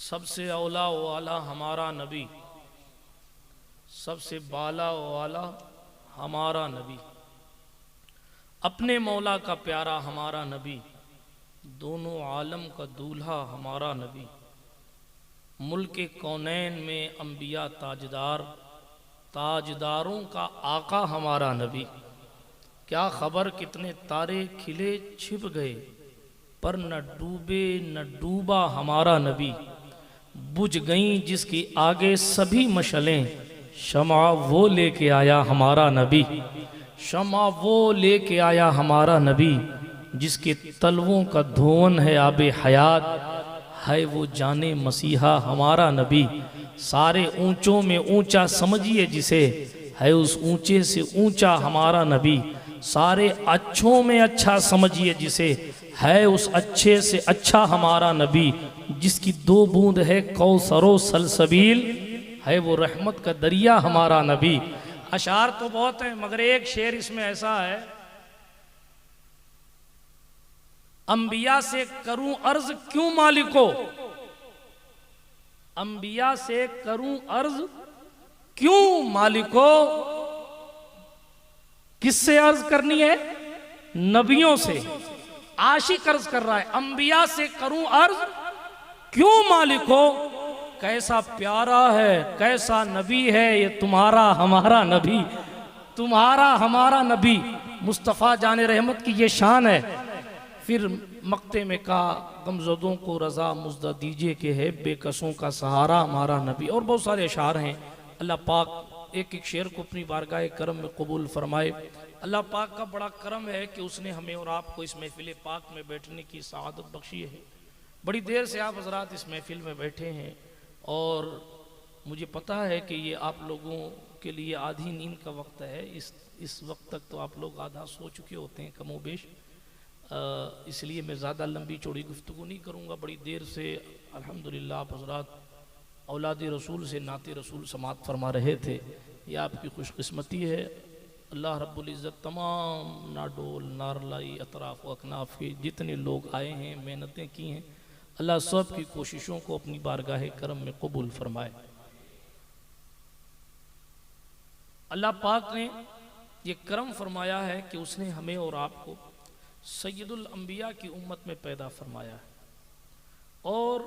सबसे औला वाला हमारा नबी, सबसे बाला वाला हमारा नबी, अपने मौला का प्यारा हमारा नबी, दोनों आलम का दूल्हा हमारा नबी, मुल्क कौनैन में अंबिया ताजदार, ताजदारों का आका हमारा नबी। क्या खबर कितने तारे खिले छिप गए, पर न डूबे न डूबा हमारा नबी। बुझ गईं जिसकी आगे सभी मशलें, शमा वो लेके आया हमारा नबी। शमा वो लेके आया हमारा नबी, जिसके तलवों का धोवन है आबे हयात, है वो जाने मसीहा हमारा नबी। सारे ऊंचों में ऊंचा समझिए जिसे, है उस ऊंचे से ऊंचा हमारा नबी। सारे अच्छों में अच्छा समझिए जिसे, है उस अच्छे से अच्छा हमारा नबी। जिसकी दो बूंद है कौसरो सलसबील, है वो रहमत का दरिया हमारा नबी। अशार तो बहुत हैं मगर एक शेर इसमें ऐसा है, अंबिया से करूं अर्ज क्यों मालिको, अंबिया से करूं अर्ज क्यों मालिको। किससे अर्ज करनी है? नबियों से। आशिक अर्ज कर रहा है, अंबिया से करूं अर्ज क्यों मालिको। कैसा प्यारा है, कैसा नबी है ये तुम्हारा हमारा नबी, तुम्हारा हमारा नबी। मुस्तफ़ा जाने रहमत की ये शान है। फिर मक्ते में कहा, गमज़दों को रज़ा मुज़्दा दीजिए कि है बेकसों का सहारा हमारा नबी। और बहुत सारे अशार हैं। अल्लाह पाक एक एक शेर को अपनी बारगाह करम में कबूल फरमाए। अल्लाह पाक का बड़ा करम है कि उसने हमें और आपको इस महफिल पाक में बैठने की सआदत बख्शी है। बड़ी देर से आप हज़रात इस महफिल में बैठे हैं और मुझे पता है कि ये आप लोगों के लिए आधी नींद का वक्त है। इस वक्त तक तो आप लोग आधा सो चुके होते हैं कमोबेश, इसलिए मैं ज़्यादा लंबी चौड़ी गुफ्तगू नहीं करूँगा। बड़ी देर से अल्हम्दुलिल्लाह आप हज़रात औलाद रसूल से नाते रसूल समात फरमा रहे थे। यह आपकी खुशकिस्मती है। अल्लाह रब्बुल इज़्ज़त तमाम नाडोल नारलाई अतराफ़ व अकनाफ़ के जितने लोग आए हैं, मेहनतें की हैं, अल्लाह सब की कोशिशों को अपनी बारगाह करम में कबूल फरमाए। अल्लाह पाक ने ये करम फरमाया है कि उसने हमें और आपको सैयदुल अंबिया की उम्मत में पैदा फरमाया है। और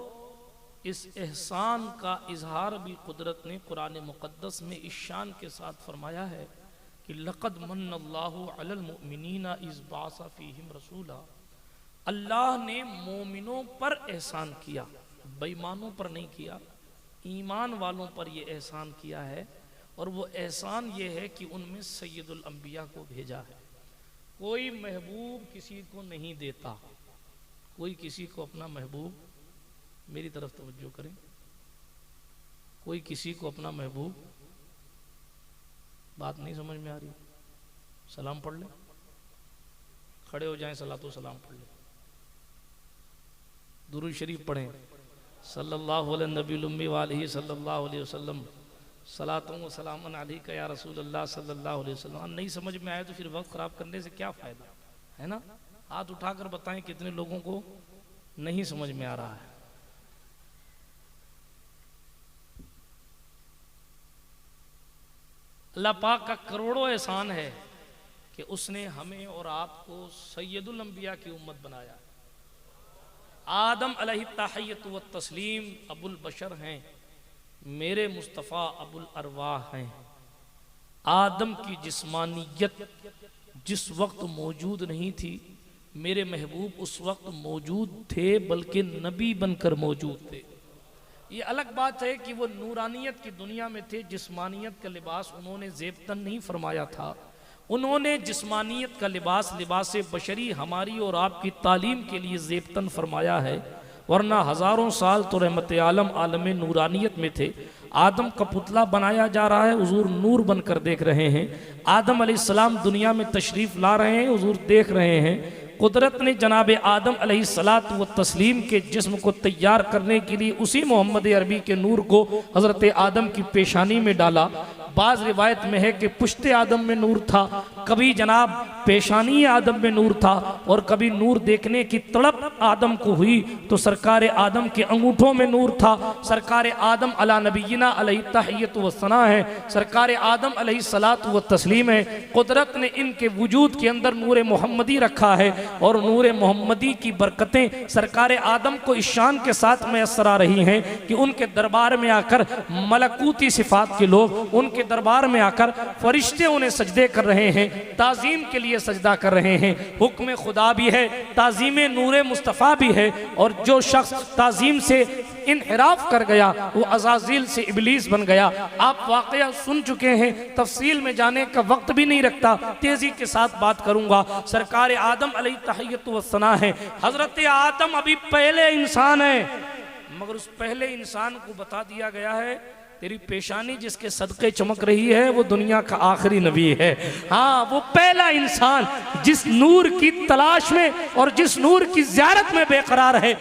इस एहसान का इजहार भी कुदरत ने कुरान मुक़द्दस में इस शान के साथ फरमाया है कि लक़द मन्नल्लाहु अलल मुमिनीना इज़ बाअसा फ़ीहिम रसूला। अल्लाह ने मोमिनों पर एहसान किया, बेईमानों पर नहीं किया, ईमान वालों पर ये एहसान किया है। और वो एहसान ये है कि उनमें सैयदुल अंबिया को भेजा है। कोई महबूब किसी को नहीं देता, कोई किसी को अपना महबूब, मेरी तरफ तवज्जो करें, कोई किसी को अपना महबूब, बात नहीं समझ में आ रही, सलाम पढ़ ले, खड़े हो जाएं, सलातो सलाम पढ़ ले, दुरूद शरीफ पढ़ें, सल्लल्लाहु अलैहि नबील उम्मी व आलिहि सल्लल्लाहु अलैहि वसल्लम, सलातों व सलामन अलैका या रसूलल्लाह सल्लल्लाहु अलैहि वसल्लम। नहीं समझ में आए तो फिर वक्त ख़राब करने से क्या फ़ायदा है ना। हाथ उठाकर बताएं कितने लोगों को नहीं समझ में आ रहा है। अल्लाह पाक का करोड़ों एहसान है कि उसने हमें और आपको सैयदुल अंबिया की उम्मत बनाया। आदम अलैहि तहियत व तस्लीम अबुल बशर हैं, मेरे मुस्तफ़ा अबुल अरवाह हैं। आदम की जिस्मानियत जिस वक्त मौजूद नहीं थी, मेरे महबूब उस वक्त मौजूद थे, बल्कि नबी बनकर मौजूद थे। ये अलग बात है कि वो नूरानियत की दुनिया में थे, जिस्मानियत का लिबास उन्होंने ज़ेबतन नहीं फरमाया था। उन्होंने जिस्मानियत का लिबास, लिबास बशरी हमारी और आपकी तालीम के लिए ज़ेबतन फरमाया है, वरना हज़ारों साल तो रहमत आलम आलम नूरानियत में थे। आदम का पुतला बनाया जा रहा है, हुजूर नूर बनकर देख रहे हैं। आदम अलैहिस्सलाम दुनिया में तशरीफ़ ला रहे हैं, हुजूर देख रहे हैं। कुदरत ने जनाब आदम अलैहिस्सलात व तस्लीम के जिस्म को तैयार करने के लिए उसी मोहम्मद अरबी के नूर को हज़रत आदम की पेशानी में डाला। बाज़ रिवायत में है कि पुश्ते आदम में नूर था, कभी जनाब पेशानी आदम में नूर था और कभी नूर देखने की तड़प आदम को हुई तो सरकार आदम के अंगूठों में नूर था। सरकार आदम अला नबीना अलैहि तहियत व सना है, सरकार आदम अलैहि सलात व तस्लीम है। कुदरत ने इनके वजूद के अंदर नूर मोहम्मदी रखा है और नूर मोहम्मदी की बरकतें सरकार आदम को इस शान के साथ मैसर आ रही हैं कि उनके दरबार में आकर मलकूती सिफात के लोग, उनके दरबार में आकर फरिश्ते उन्हें सजदे कर रहे हैं, ताजीम के लिए सजदा कर रहे हैं। हुक्म खुदा भी है, ताजीम नूर मुस्तफ़ा भी है। और जो शख्स ताजीम से इनहिराफ कर गया वो अज़ाज़िल से इबलीस बन गया। आप वाक़या सुन चुके हैं, तफसील में जाने का वक्त भी नहीं रखता, तेजी के साथ बात करूंगा। सरकार आदम अलैहि तहियत व सना है। हजरत आदम अभी पहले इंसान है, मगर उस पहले इंसान को बता दिया गया है तेरी पेशानी जिसके सदके चमक रही है वो दुनिया का आखिरी नबी है। हाँ, वो पहला इंसान जिस नूर की तलाश में और जिस नूर की ज़ियारत में बेकरार है।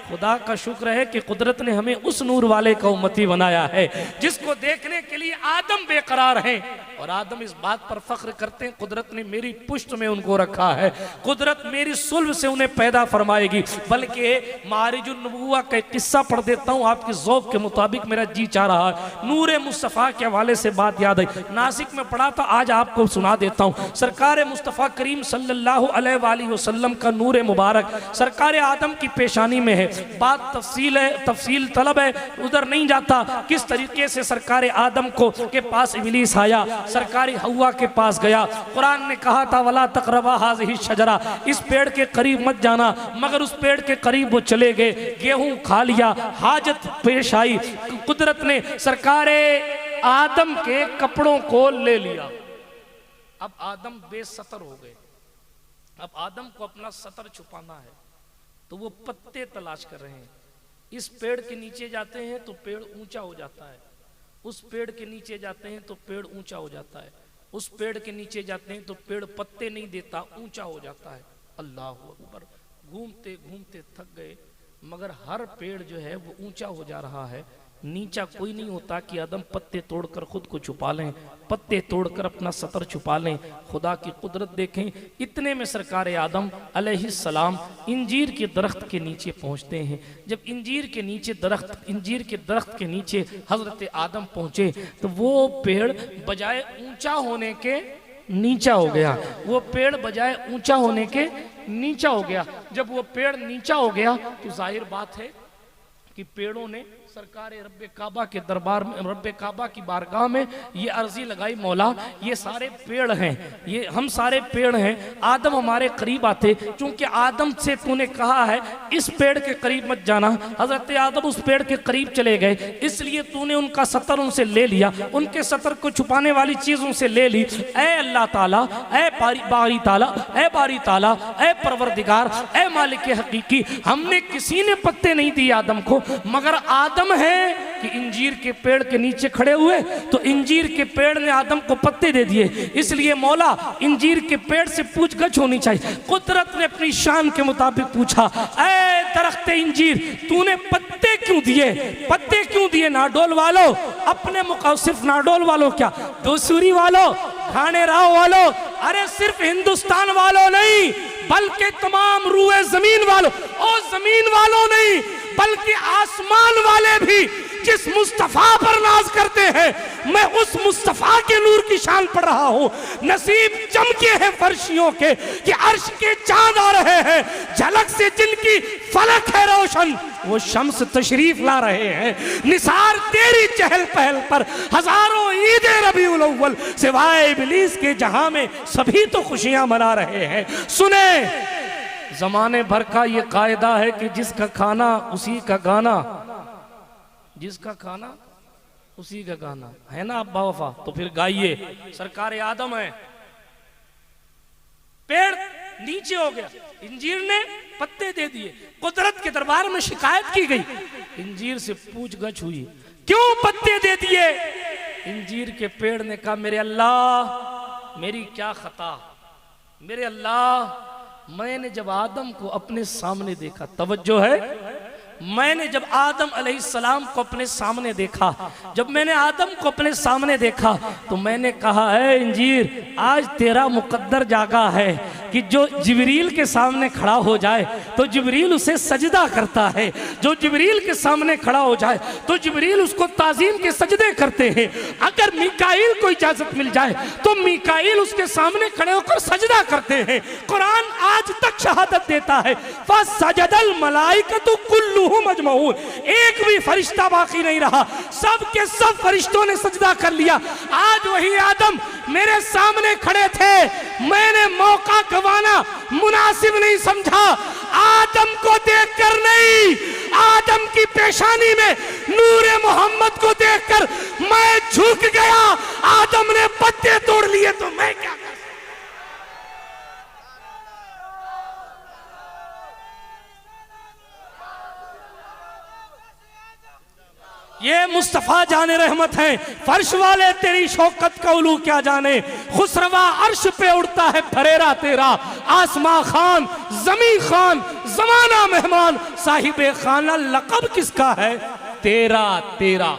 खुदा का शुक्र है कि कुदरत ने हमें उस नूर वाले का उम्मती बनाया है जिसको देखने के लिए आदम बेकरार हैं। और आदम इस बात पर फख्र करते हैं कुदरत ने मेरी पुश्त में उनको रखा है, कुदरत मेरी सुल्ब से उन्हें पैदा फरमाएगी। बल्कि मारिजुन नबुव्वा का एक किस्सा पढ़ देता हूँ, आपके ज़ौक़ के मुताबिक मेरा जी चाह रहा है। नूर मुस्तफ़ा के हवाले से बात याद आई, नासिक में पढ़ा था, आज आपको सुना देता हूँ। सरकार मुस्तफ़ा करीम सल्लल्लाहु अलैहि वसल्लम का नूर मुबारक सरकार आदम की पेशानी में है। बात तफसील है, तफसील तलब है, उधर नहीं जाता। किस तरीके से सरकार आदम को के पास इब्लीस आया, सरकारी हवा के पास गया। कुरान ने कहा था वला तक़रबा हाज़िही शजरा, इस पेड़ के करीब मत जाना, मगर उस पेड़ के करीब वो चले गए। गेहूं खा लिया, हाजत पेश आई, कुदरत ने सरकार आदम के कपड़ों को ले लिया। अब आदम बेसतर हो गए। अब आदम को अपना सतर छुपाना है तो वो पत्ते तलाश कर रहे हैं। इस पेड़ के नीचे जाते हैं तो पेड़ ऊंचा हो जाता है, उस पेड़ के नीचे जाते हैं तो पेड़ ऊंचा हो जाता है, उस पेड़ के नीचे जाते हैं तो पेड़ पत्ते नहीं देता, ऊंचा हो जाता है। अल्लाह अकबर। घूमते घूमते थक गए, मगर हर पेड़ जो है वो ऊंचा हो जा रहा है, नीचा कोई नहीं होता कि आदम पत्ते तोड़कर खुद को छुपा लें, पत्ते तोड़कर अपना सतर छुपा लें। खुदा की कुदरत देखें। इतने में सरकार आदम अलैहिस्सलाम इंजीर के दरख्त के नीचे पहुंचते हैं। जब इंजीर के दरख्त के नीचे हजरत आदम पहुंचे तो वो पेड़ बजाय ऊंचा होने के नीचा हो गया, वो पेड़ बजाय ऊंचा होने के नीचा हो गया। जब वो पेड़ नीचा हो गया तो जाहिर बात है कि पेड़ों ने सरकार रब्बे काबा के दरबार में, रब्बे काबा की बारगाह में ये अर्जी लगाई, मौला ये सारे पेड़ हैं, ये हम सारे पेड़ हैं, आदम हमारे करीब आते, चूंकि आदम से तूने कहा है इस पेड़ के करीब मत जाना। हजरत आदम उस पेड़ के करीब चले गए, इसलिए तूने उनका सतर उनसे ले लिया, उनके सतर को छुपाने वाली चीज उनसे ले ली। ऐ अल्लाह ताला, ऐ बारी ताला, ऐ बारी ताला, ऐ परवरदिगार, ऐ मालिक हकीकी, हमने किसी ने पत्ते नहीं दिए आदम को, मगर आदम है कि इंजीर के पेड़ के नीचे खड़े हुए तो इंजीर के पेड़ ने आदम को पत्ते दे दिए। इसलिए मौला इंजीर के पेड़ से पूछगछ होनी चाहिए। कुदरत ने अपनी शान के मुताबिक पूछा, ऐ दरख्त इंजीर तूने पत्ते क्यों दिए? पत्ते क्यों दिए? नाडोल वालों, अपने मुकाम सिर्फ नाडोल वालों क्या, दोसूरी वालों, खाने राव वालों, अरे सिर्फ हिंदुस्तान वालों नहीं बल्कि तमाम रूए जमीन वालों, और जमीन वालों नहीं बल्कि आसमान वाले भी जिस मुस्तफा पर नाज करते हैं, मैं उस मुस्तफा के नूर की शान पढ़ रहा हूं। नसीब चमके हैं फर्शियों के कि अर्श के चांद आ रहे हैं, झलक से जिनकी फलक है रोशन वो शम्स तशरीफ ला रहे हैं। निसार तेरी चहल पहल पर हजारों ईद रबीउल अव्वल सिवाय इब्लीस के जहां में सभी तो खुशियां मना रहे हैं। सुने, जमाने भर का ये कायदा है कि जिसका खाना उसी का गाना, जिसका खाना उसी का गाना, है ना आप बावफा? तो फिर गाइए। सरकार आदम है, पेड़ नीचे हो गया, इंजीर ने पत्ते दे दिए, कुदरत के दरबार में शिकायत की गई, इंजीर से पूछगछ हुई, क्यों पत्ते दे दिए? इंजीर के पेड़ ने कहा, मेरे अल्लाह मेरी क्या खता, मेरे अल्लाह मैंने जब आदम को अपने सामने देखा, तवज्जो है, मैंने जब आदम अलैहिस्सलाम को अपने सामने देखा, जब मैंने आदम को अपने सामने देखा तो मैंने कहा, है इंजीर, आज तेरा मुकद्दर जागा है कि जो जिब्रील के सामने खड़ा हो जाए तो जिब्रील उसे सजदा करता है, जो जिब्रील के सामने खड़ा हो जाए तो जिब्रील उसको ताजीम के सजदे करते हैं। अगर मीकाईल को इजाजत मिल जाए तो मीकाईल उसके सामने खड़े होकर सजदा करते हैं। कुरान आज तक शहादत देता है, फसजदल मलाइकतु कुल्लुहुम अजमऊन, एक भी फरिश्ता बाकी नहीं रहा, सब के सब फरिश्तों ने सजदा कर लिया। आज वही आदम मेरे सामने खड़े थे, मैंने मौका गंवाना मुनासिब नहीं समझा। आदम को देखकर नहीं, आदम की पेशानी में नूरे मोहम्मद को देखकर मैं झुक गया। आदम ने पत्ते तोड़ लिए तो मैं क्या कर। ये मुस्तफा जाने रहमत है, फर्श वाले तेरी शौकत का उलू क्या जाने। खुसरवा अर्श पे उड़ता है फरेरा तेरा, आसमां खान जमी खान जमाना मेहमान, साहिबे खाना लक़ब किसका है, तेरा तेरा।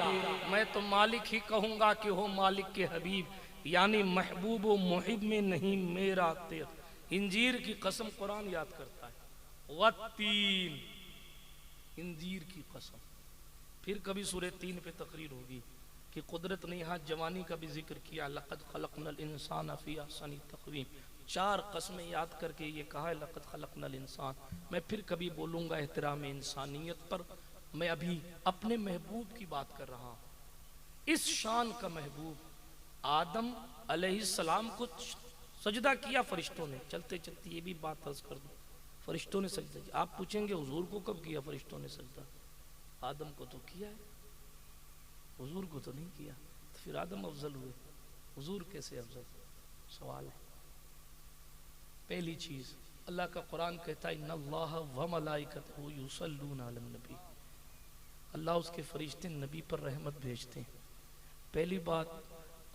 मैं तो मालिक ही कहूंगा कि हो मालिक के हबीब, यानी महबूब व मुहिब में नहीं मेरा तेरा। इंजीर की कसम कुरान याद करता है, वत्तीन, इंजीर की कसम। फिर कभी सूरह 3 पे तकरीर होगी कि कुदरत ने यहाँ जवानी का भी जिक्र किया, लक़द खलक़नल इंसान फ़ी अहसनी तक़वीम। 4 कस्में याद करके ये कहा है लक़द खलक़नल इंसान। मैं फिर कभी बोलूँगा एहतराम इंसानियत पर। मैं अभी अपने महबूब की बात कर रहा हूँ। इस शान का महबूब आदम अलैहिस्सलाम को सजदा किया फरिश्तों ने। चलते चलते ये भी बात अर्ज कर दूँ, फरिश्तों ने सजदा किया। आप पूछेंगे हुजूर को कब किया फरिश्तों ने सजदा? आदम को तो किया है, हुजूर को तो नहीं किया। तो फिर आदम अफजल हुए, हुजूर कैसे अफजल? सवाल है। पहली चीज, अल्लाह का कुरान कहता है इन्नल्लाह व मलाइकतहु युसल्लूना अलन नबी, अल्लाह उसके फरिश्ते नबी पर रहमत भेजते हैं। पहली बात,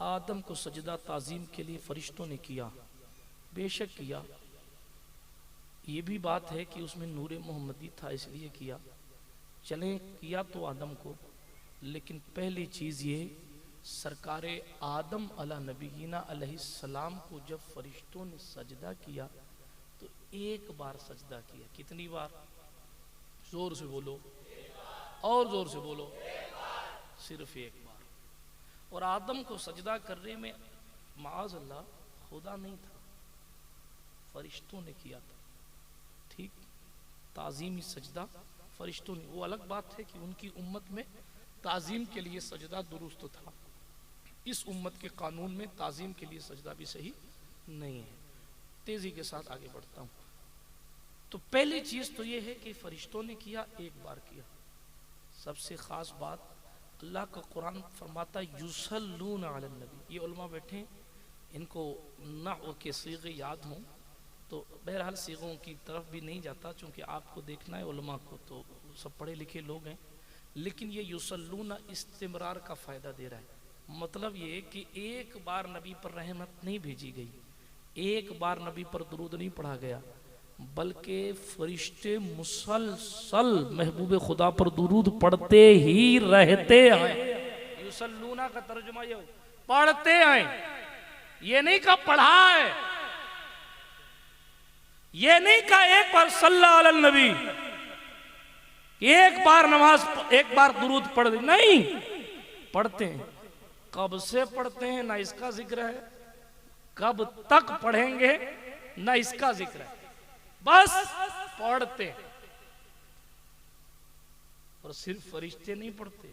आदम को सजदा ताजीम के लिए फरिश्तों ने किया, बेशक किया। ये भी बात है कि उसमें नूरे मोहम्मदी था इसलिए किया, चले किया तो आदम को। लेकिन पहली चीज़ ये, सरकारे आदम अला नबीना अलैहिस्सलाम को जब फरिश्तों ने सजदा किया तो एक बार सजदा किया। कितनी बार? जोर से बोलो और जोर से बोलो, सिर्फ एक बार। और आदम को सजदा करने में माज़ अल्लाह खुदा नहीं था, फरिश्तों ने किया था। ठीक, ताज़ीमी सजदा फरिश्तों ने। वो अलग बात है कि उनकी उम्मत में ताज़ीम के लिए सजदा दुरुस्त था, इस उम्मत के कानून में ताज़ीम के लिए सजदा भी सही नहीं है। तेज़ी के साथ आगे बढ़ता हूँ। तो पहली चीज़ तो ये है कि फरिश्तों ने किया, एक बार किया। सबसे ख़ास बात, अल्लाह का कुरान फरमाता युसल्लूना अलन नबी। ये उलमा बैठे, इनको नहव के सीगे याद हों तो बहरहाल सीगों की तरफ भी नहीं जाता, चूँकि आपको देखना है उलमा को, तो सब पढ़े लिखे लोग हैं। लेकिन ये युसल्लूना इस्तिमरार का फ़ायदा दे रहा है। मतलब ये कि एक बार नबी पर रहमत नहीं भेजी गई, एक बार नबी पर दुरूद नहीं पढ़ा गया, बल्कि फरिश्ते मुसलसल महबूब खुदा पर दुरूद पढ़ते ही रहते हैं। युसल्लूना का तर्जुमा ये पढ़ते हैं, ये नहीं कहा पढ़ा है, ये नहीं कहा एक बार सल्लल्लाहु अलैहि नबी, एक बार नमाज, एक बार दुरूद पढ़ दी, नहीं, पढ़ते हैं। कब से पढ़ते हैं ना इसका जिक्र है, कब तक पढ़ेंगे ना इसका जिक्र है, बस पढ़ते हैं। और सिर्फ फरिश्ते नहीं पढ़ते,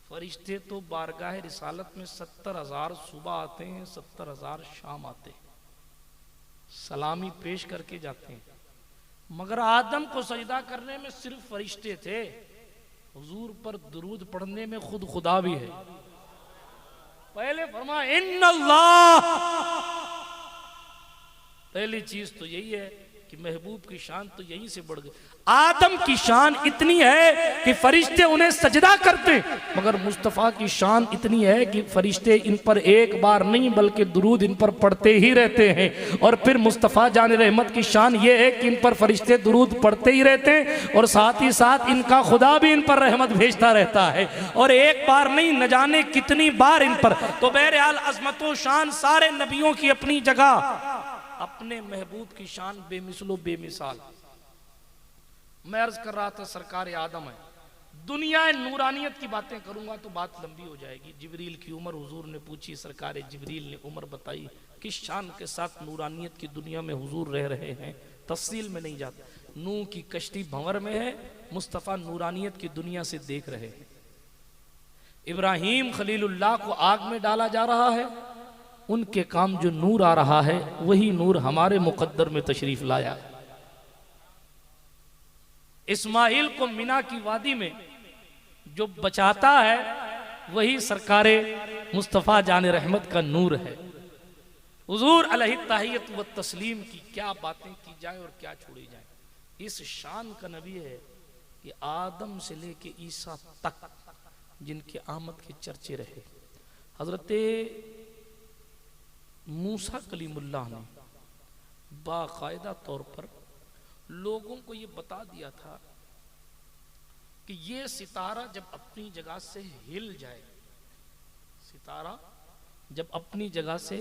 फरिश्ते तो बारगाह रिसालत में 70,000 सुबह आते हैं, 70,000 शाम आते हैं, सलामी पेश करके जाते हैं। मगर आदम को सजदा करने में सिर्फ फरिश्ते थे, हुजूर पर दुरूद पढ़ने में खुद खुदा भी है। पहले फरमाया इन्नल्लाह, पहली चीज तो यही है कि महबूब की शान तो यहीं से बढ़ गई। आदम की शान इतनी है कि फरिश्ते उन्हें सजदा करते, मगर मुस्तफ़ा की शान इतनी है कि फरिश्ते इन पर एक बार नहीं बल्कि दुरूद इन पर पढ़ते ही रहते हैं। और फिर मुस्तफ़ा जान रहमत की शान ये है कि इन पर फरिश्ते दुरूद पढ़ते ही रहते हैं और साथ ही साथ इनका खुदा भी इन पर रहमत भेजता रहता है, और एक बार नहीं न जाने कितनी बार इन पर। तो बहरहाल अज़मत व शान सारे नबियों की अपनी जगह, अपने महबूब की शान बेमिसलो बेमिसाल। मैं अर्ज कर रहा था सरकार आदम है, दुनिया नूरानियत की बातें करूंगा तो बात लंबी हो जाएगी। जिब्रील की उम्र हुजूर ने पूछी, सरकार जिब्रील ने उम्र बताई, किस शान के साथ नूरानियत की दुनिया में हुजूर रह रहे हैं, तफसील में नहीं जाता। नूह की कश्ती भंवर में है, मुस्तफ़ा नूरानियत की दुनिया से देख रहे हैं। इब्राहीम खलीलुल्लाह को आग में डाला जा रहा है, उनके काम जो नूर आ रहा है वही नूर हमारे मुकद्दर में तशरीफ लाया। इस्माइल को मिना की वादी में जो बचाता है वही सरकारे मुस्तफ़ा जान रहमत का नूर है। हुजूर अलैहि ताहियत व तस्लीम की क्या बातें की जाए और क्या छोड़ी जाए। इस शान का नबी है कि आदम से लेके ईसा तक जिनके आमद के चर्चे रहे। हजरत मूसा कलीमुल्लाह ने बाकायदा तौर पर लोगों को ये बता दिया था कि ये सितारा जब अपनी जगह से हिल जाए, सितारा जब अपनी जगह से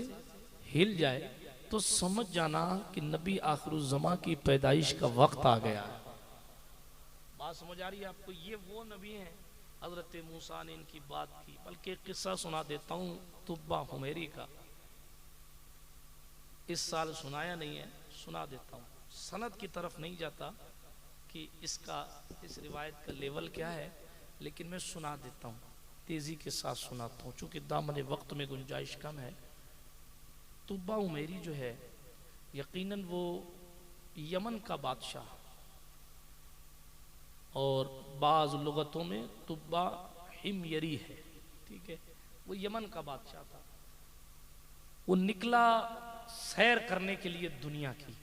हिल जाए तो समझ जाना कि नबी आखिरुज़्ज़मा की पैदाइश का वक्त आ गया है। बात समझ आ रही है आपको? ये वो नबी हैं, हजरत मूसा ने इनकी बात की। बल्कि एक किस्सा सुना देता हूँ तुब्बा हुमैरी का, इस साल सुनाया नहीं है, सुना देता हूँ। सनद की तरफ नहीं जाता कि इसका इस रिवायत का लेवल क्या है, लेकिन मैं सुना देता हूँ, तेज़ी के साथ सुनाता हूँ चूँकि दामन वक्त में गुंजाइश कम है। तुब्बा उमैरी जो है यकीनन वो यमन का बादशाह, और बाज़ लुगतों में तुब्बा हिमयरी है, ठीक है, वो यमन का बादशाह था। वो निकला सैर करने के लिए दुनिया की।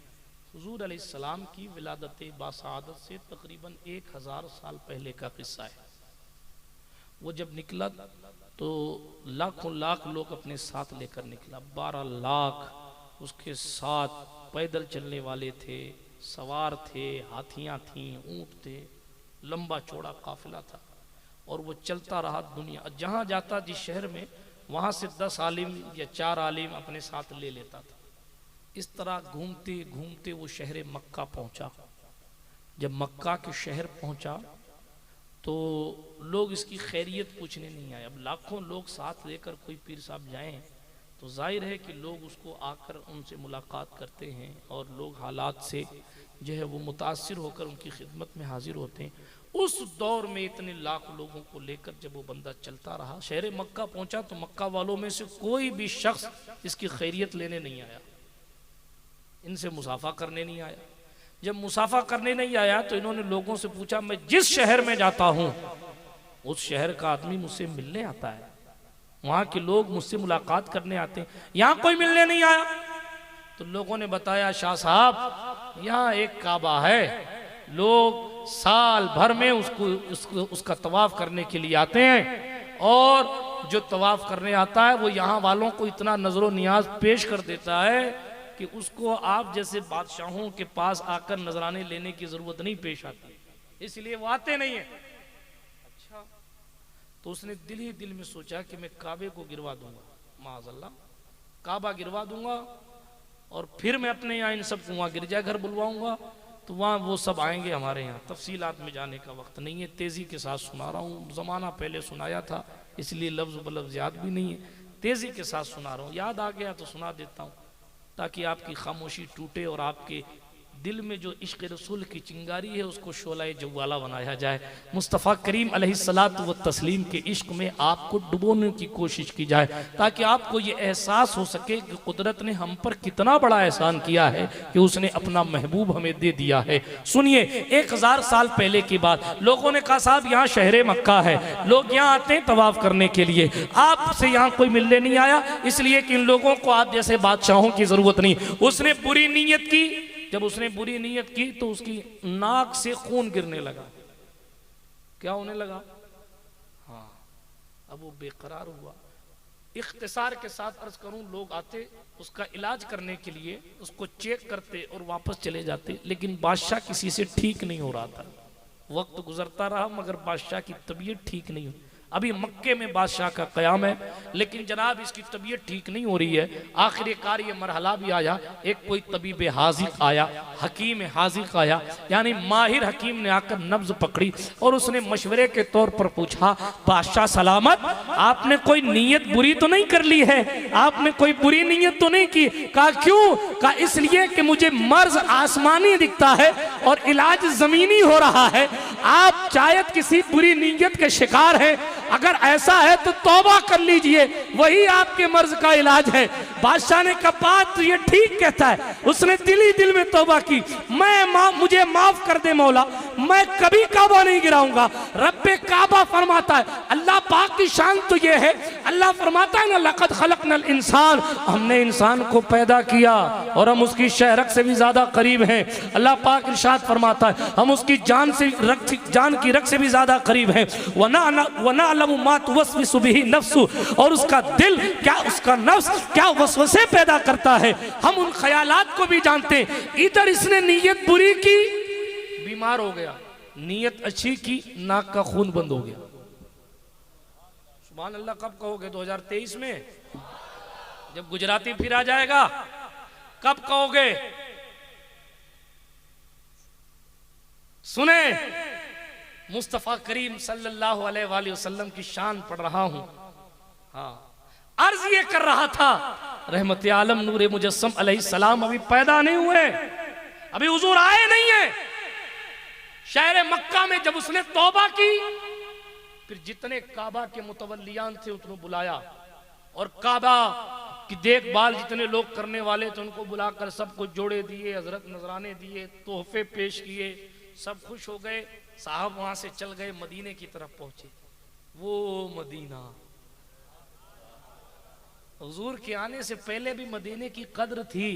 हुजूर अलैहिस्सलाम की विलादत बासादत से तकरीबन 1000 साल पहले का किस्सा है। वो जब निकला तो लाखों लाख लोग अपने साथ लेकर निकला। 12 लाख उसके साथ पैदल चलने वाले थे, सवार थे, हाथियां थीं, ऊंट थे, लंबा चौड़ा काफिला था। और वो चलता रहा दुनिया, जहाँ जाता जिस शहर में वहाँ से 10 आलिम या 4 आलिम अपने साथ ले लेता था। इस तरह घूमते घूमते वो शहर मक्का पहुंचा। जब मक्का के शहर पहुंचा तो लोग इसकी खैरियत पूछने नहीं आए। अब लाखों लोग साथ लेकर कोई पीर साहब जाएं तो जाहिर है कि लोग उसको आकर उनसे मुलाकात करते हैं और लोग हालात से जो है वो मुतासिर होकर उनकी खिदमत में हाजिर होते हैं। उस दौर में इतने लाख लोगों को लेकर जब वो बंदा चलता रहा, शहर मक्का पहुंचा तो मक्का वालों में से कोई भी शख्स इसकी खैरियत लेने नहीं आया, इनसे मुसाफा करने नहीं आया। जब मुसाफा करने नहीं आया तो इन्होंने लोगों से पूछा, मैं जिस शहर में जाता हूं उस शहर का आदमी मुझसे मिलने आता है, वहां के लोग मुझसे मुलाकात करने आते हैं, यहां कोई मिलने नहीं आया। तो लोगों ने बताया, शाह साहब यहाँ एक काबा है, लोग साल भर में उसका तवाफ करने के लिए आते हैं, और जो तवाफ करने आता है वो यहाँ वालों को इतना नजरो नियाज पेश कर देता है कि उसको आप जैसे बादशाहों के पास आकर नजराने लेने की जरूरत नहीं पेश आती, इसलिए वो आते नहीं है। अच्छा, तो उसने दिल ही दिल में सोचा कि मैं काबे को गिरवा दूंगा, माज़अल्लाह काबा गिरवा दूंगा, और फिर मैं अपने यहाँ इन सबको वहाँ गिरजाघर बुलवाऊंगा, तो वहाँ वो सब आएंगे हमारे यहाँ। तफसीलात में जाने का वक्त नहीं है, तेज़ी के साथ सुना रहा हूँ। ज़माना पहले सुनाया था इसलिए लफ्ज़ बलफ्ज़ याद भी नहीं है, तेज़ी के साथ सुना रहा हूँ। याद आ गया तो सुना देता हूँ ताकि आपकी खामोशी टूटे और आपके दिल में जो इश्क़ रसूल की चिंगारी है उसको शोला जवाला बनाया जाए। मुस्तफ़ा करीम अलैहिस्सलातु व तस्लीम के इश्क़ में आपको डुबोने की कोशिश की जाए ताकि आपको ये एहसास हो सके कि कुदरत ने हम पर कितना बड़ा एहसान किया है कि उसने अपना महबूब हमें दे दिया है। सुनिए, 1000 साल पहले की बात, लोगों ने कहा साहब यहाँ शहर मक्का है, लोग यहाँ आते हैं तवाफ करने के लिए, आपसे यहाँ कोई मिलने नहीं आया इसलिए कि इन लोगों को आप जैसे बादशाहों की ज़रूरत नहीं। उसने बुरी नीयत की, जब उसने बुरी नीयत की तो उसकी नाक से खून गिरने लगा। क्या होने लगा? हाँ, अब वो बेकरार हुआ। इख्तिसार के साथ अर्ज करूं, लोग आते उसका इलाज करने के लिए, उसको चेक करते और वापस चले जाते, लेकिन बादशाह किसी से ठीक नहीं हो रहा था। वक्त गुजरता रहा मगर बादशाह की तबीयत ठीक नहीं हुई। अभी मक्के में बादशाह का क़याम है, लेकिन जनाब इसकी तबीयत ठीक नहीं हो रही है। आखिरकार ये मरहला भी आया, एक कोई तबीब हाजिक आया, हकीम हाजिक आया, यानी माहिर हकीम ने आकर नब्ज पकड़ी और उसने मशवरे के तौर पर पूछा, बादशाह सलामत, आपने कोई नीयत बुरी तो नहीं कर ली है? आपने कोई बुरी नीयत तो नहीं की? कहा क्यों? कहा इसलिए कि मुझे मर्ज आसमानी दिखता है और इलाज जमीनी हो रहा है। आप शायद किसी बुरी नीयत के शिकार हैं, अगर ऐसा है तो तौबा कर लीजिए, वही आपके मर्ज का इलाज है। बादशाह ने कहा बात तो ये ठीक कहता है। उसने दिल ही दिल में तौबा की, मुझे माफ कर दे मौला, मैं कभी काबा नहीं गिराऊंगा। रब्बे काबा फरमाता है, अल्लाह पाक की शान तो ये है, अल्लाह फरमाता है ना, लक़द खलक़नल इंसान, हमने इंसान को पैदा किया और हम उसकी शहरक से भी ज्यादा करीब हैं। अल्लाह पाक इरशाद फरमाता है, हम उसकी जान की रग से भी ज्यादा करीब हैं। वना मा तुवस्विसु बिही नफ्सु, और उसका दिल क्या, उसका नफ्स क्या वसवसे पैदा करता है, हम उन ख्यालात को भी जानते। इधर इसने नीयत बुरी की, बीमार हो गया, नीयत अच्छी की, नाक का खून बंद हो गया। सुभान अल्लाह। कब कहोगे? 2023 में, जब गुजराती फिर आ जाएगा। कब कहोगे? सुने, मुस्तफ़ा करीम सल्लल्लाहु अलैहि वसल्लम की शान पढ़ रहा हूं। हाँ, अर्ज ये कर रहा था, रहमत आलम नूरे मुजस्सम अलैहिस्सलाम अभी पैदा नहीं हुए, अभी हुजूर आए नहीं है। शहर मक्का में जब उसने तौबा की, फिर जितने काबा के मुतवल्लियान थे उनको बुलाया, और काबा की देखभाल जितने लोग करने वाले थे उनको बुलाकर सबको जोड़े दिए, हजरत नजराने दिए, तोहफे पेश किए, सब खुश हो गए। साहब वहां से चल गए, मदीने की तरफ पहुंचे। वो मदीना, हुजूर के आने से पहले भी मदीने की कद्र थी।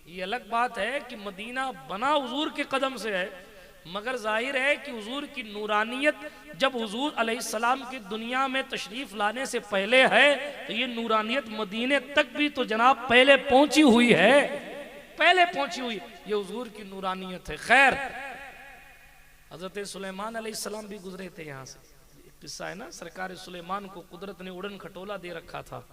ये अलग बात है कि मदीना बना हुजूर के कदम से है, मगर जाहिर है कि हुजूर की नूरानियत जब हुजूर अलैहिस्सलाम की दुनिया में तशरीफ लाने से पहले है, तो ये नूरानियत मदीने तक भी तो जनाब पहले पहुंची हुई है, पहले पहुंची हुई। ये हुजूर की नूरानियत है। खैर, हजरत सुलेमान अलैहिस्सलाम भी गुजरे थे यहाँ से। किस्सा है ना, सरकार सुलेमान को कुदरत ने उड़न खटोला दे रखा था।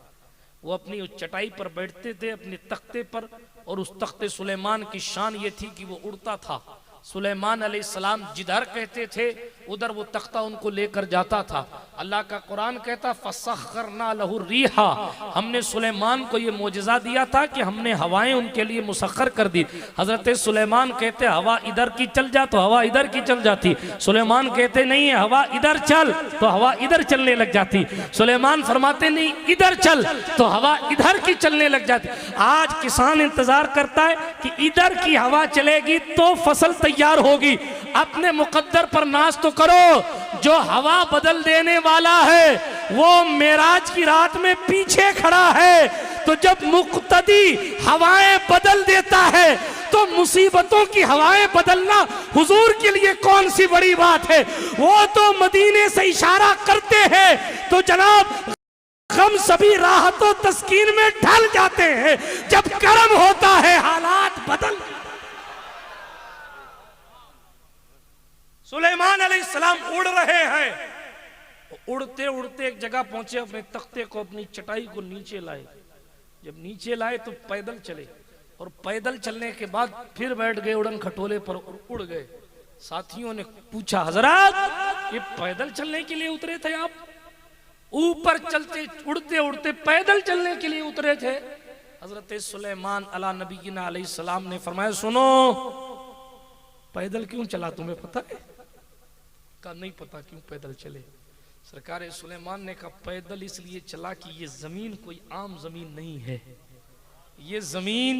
वो अपनी उस चटाई पर बैठते थे, अपने तख्ते पर, और उस तख्ते सुलेमान की शान ये थी कि वो उड़ता था। सुलेमान अलैहिस्सलाम जिधर कहते थे उधर वो तख्ता उनको लेकर जाता था। अल्लाह का कुरान कहता, फसख्खरना लहु रीहा, हमने सुलेमान को ये मोजज़ा दिया था कि हमने हवाएं उनके लिए मुसख्खर कर दी। हजरत सुलेमान कहते हवा इधर की चल जा तो हवा इधर की चल जाती। सुलेमान कहते नहीं हवा इधर चल तो हवा इधर चलने लग जाती। सुलेमान फरमाते नहीं इधर चल तो हवा इधर की चलने लग जाती। आज किसान इंतजार करता है कि इधर की हवा चलेगी तो फसल तैयार होगी। अपने मुकद्दर पर नाज तो करो। जो हवा बदल देने वाला है वो मेराज की रात में पीछे खड़ा है। तो जब मुक्तदी हवाएं बदल देता है तो मुसीबतों की हवाएं बदलना हुजूर के लिए कौन सी बड़ी बात है। वो तो मदीने से इशारा करते हैं तो जनाब गम सभी राहतों तस्कीन में ढल जाते हैं। जब कर्म होता है हालात बदल। सुलेमान अलैहिस्सलाम उड़ रहे हैं, उड़ते उड़ते एक जगह पहुंचे, अपने तख्ते को अपनी चटाई को नीचे लाए। जब नीचे लाए तो पैदल चले और पैदल चलने के बाद फिर बैठ गए उड़न खटोले पर और उड़ गए। साथियों ने पूछा हजरत ये पैदल चलने के लिए उतरे थे आप? ऊपर चलते उड़ते उड़ते पैदल चलने के लिए उतरे थे? हजरत सुलेमान अला नबीना अलैहिस्सलाम ने फरमाया सुनो, पैदल क्यों चला तुम्हें पता है? का नहीं पता क्यों पैदल चले। सरकार सुलेमान ने कहा पैदल इसलिए चला कि ये जमीन कोई आम जमीन नहीं है, ये जमीन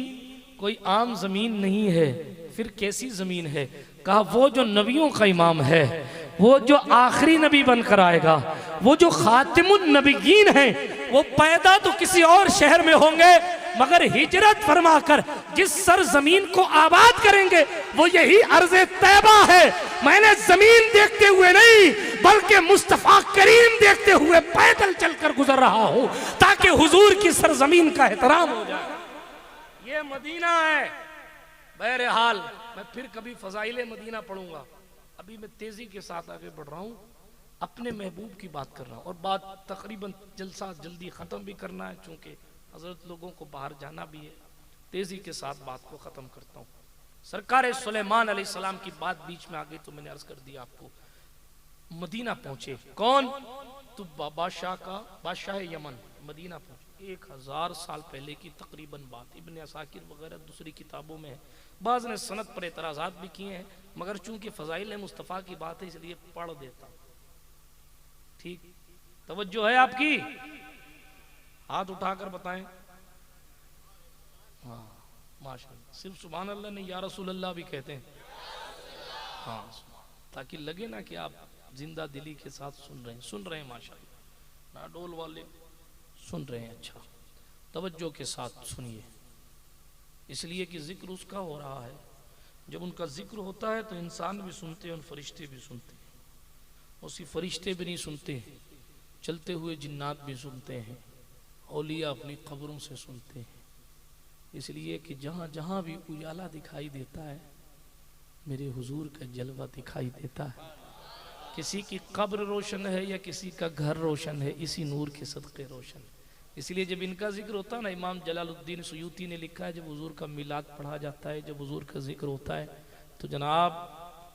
कोई आम जमीन नहीं है। फिर कैसी जमीन है? कहा वो जो नबियों का इमाम है, वो जो आखिरी नबी बनकर आएगा, वो जो खातिमुन नबीयीन है, वो पैदा तो किसी और शहर में होंगे मगर हिजरत फरमाकर जिस सरजमीन को आबाद करेंगे वो यही अर्ज़े तैबा है। मैंने जमीन देखते हुए नहीं बल्कि मुस्तफा करीम देखते हुए पैदल चलकर गुजर रहा हूं ताकि हुजूर की सरजमीन का एहतराम हो जाए। ये मदीना है। बहरहाल मैं फिर कभी फजाइले मदीना पढ़ूंगा, अभी मैं तेजी के साथ आगे बढ़ रहा हूं, अपने महबूब की बात कर रहा हूं और बात तकरीबन जलसा जल्दी ख़त्म भी करना है चूंकि हजरत लोगों को बाहर जाना भी है। तेजी के साथ बात को ख़त्म करता हूं। सरकार सुलेमान अलैहिस्सलाम की बात बीच में आ गई तो मैंने अर्ज कर दिया आपको। मदीना पहुंचे कौन? तो बादशाह यमन मदीना पहुंचे। 1000 साल पहले की तकरीबन बात, इब्ने असाकिर वगैरह दूसरी किताबों में है। बाज़ ने सनद पर एतराज़ात भी किए हैं मगर चूंकि फ़ज़ाइल मुस्तफ़ा की बात है इसलिए पढ़ देता हूं। ठीक, तवज्जो है आपकी? हाथ उठाकर बताएं। हाँ माशाअल्लाह, सिर्फ सुभान अल्लाह नहीं या रसूल अल्लाह भी कहते हैं। हाँ, ताकि लगे ना कि आप जिंदा दिली के साथ सुन रहे हैं माशाअल्लाह। नाडोल वाले सुन रहे हैं। अच्छा, तवज्जो के साथ सुनिए, इसलिए कि जिक्र उसका हो रहा है। जब उनका जिक्र होता है तो इंसान भी सुनते हैं और फरिश्ते भी सुनते हैं। और सिर्फ फरिश्ते भी नहीं सुनते, चलते हुए जिन्नात भी सुनते हैं, औलिया अपनी कब्रों से सुनते हैं। इसलिए कि जहाँ जहाँ भी उजाला दिखाई देता है मेरे हुजूर का जलवा दिखाई देता है। किसी की कब्र रोशन है या किसी का घर रोशन है, इसी नूर के सदक़े रोशन है। इसलिए जब इनका जिक्र होता है ना, इमाम जलालुद्दीन सुयूती ने लिखा है, जब हुजूर का मिलाद पढ़ा जाता है, जब हुजूर का जिक्र होता है तो जनाब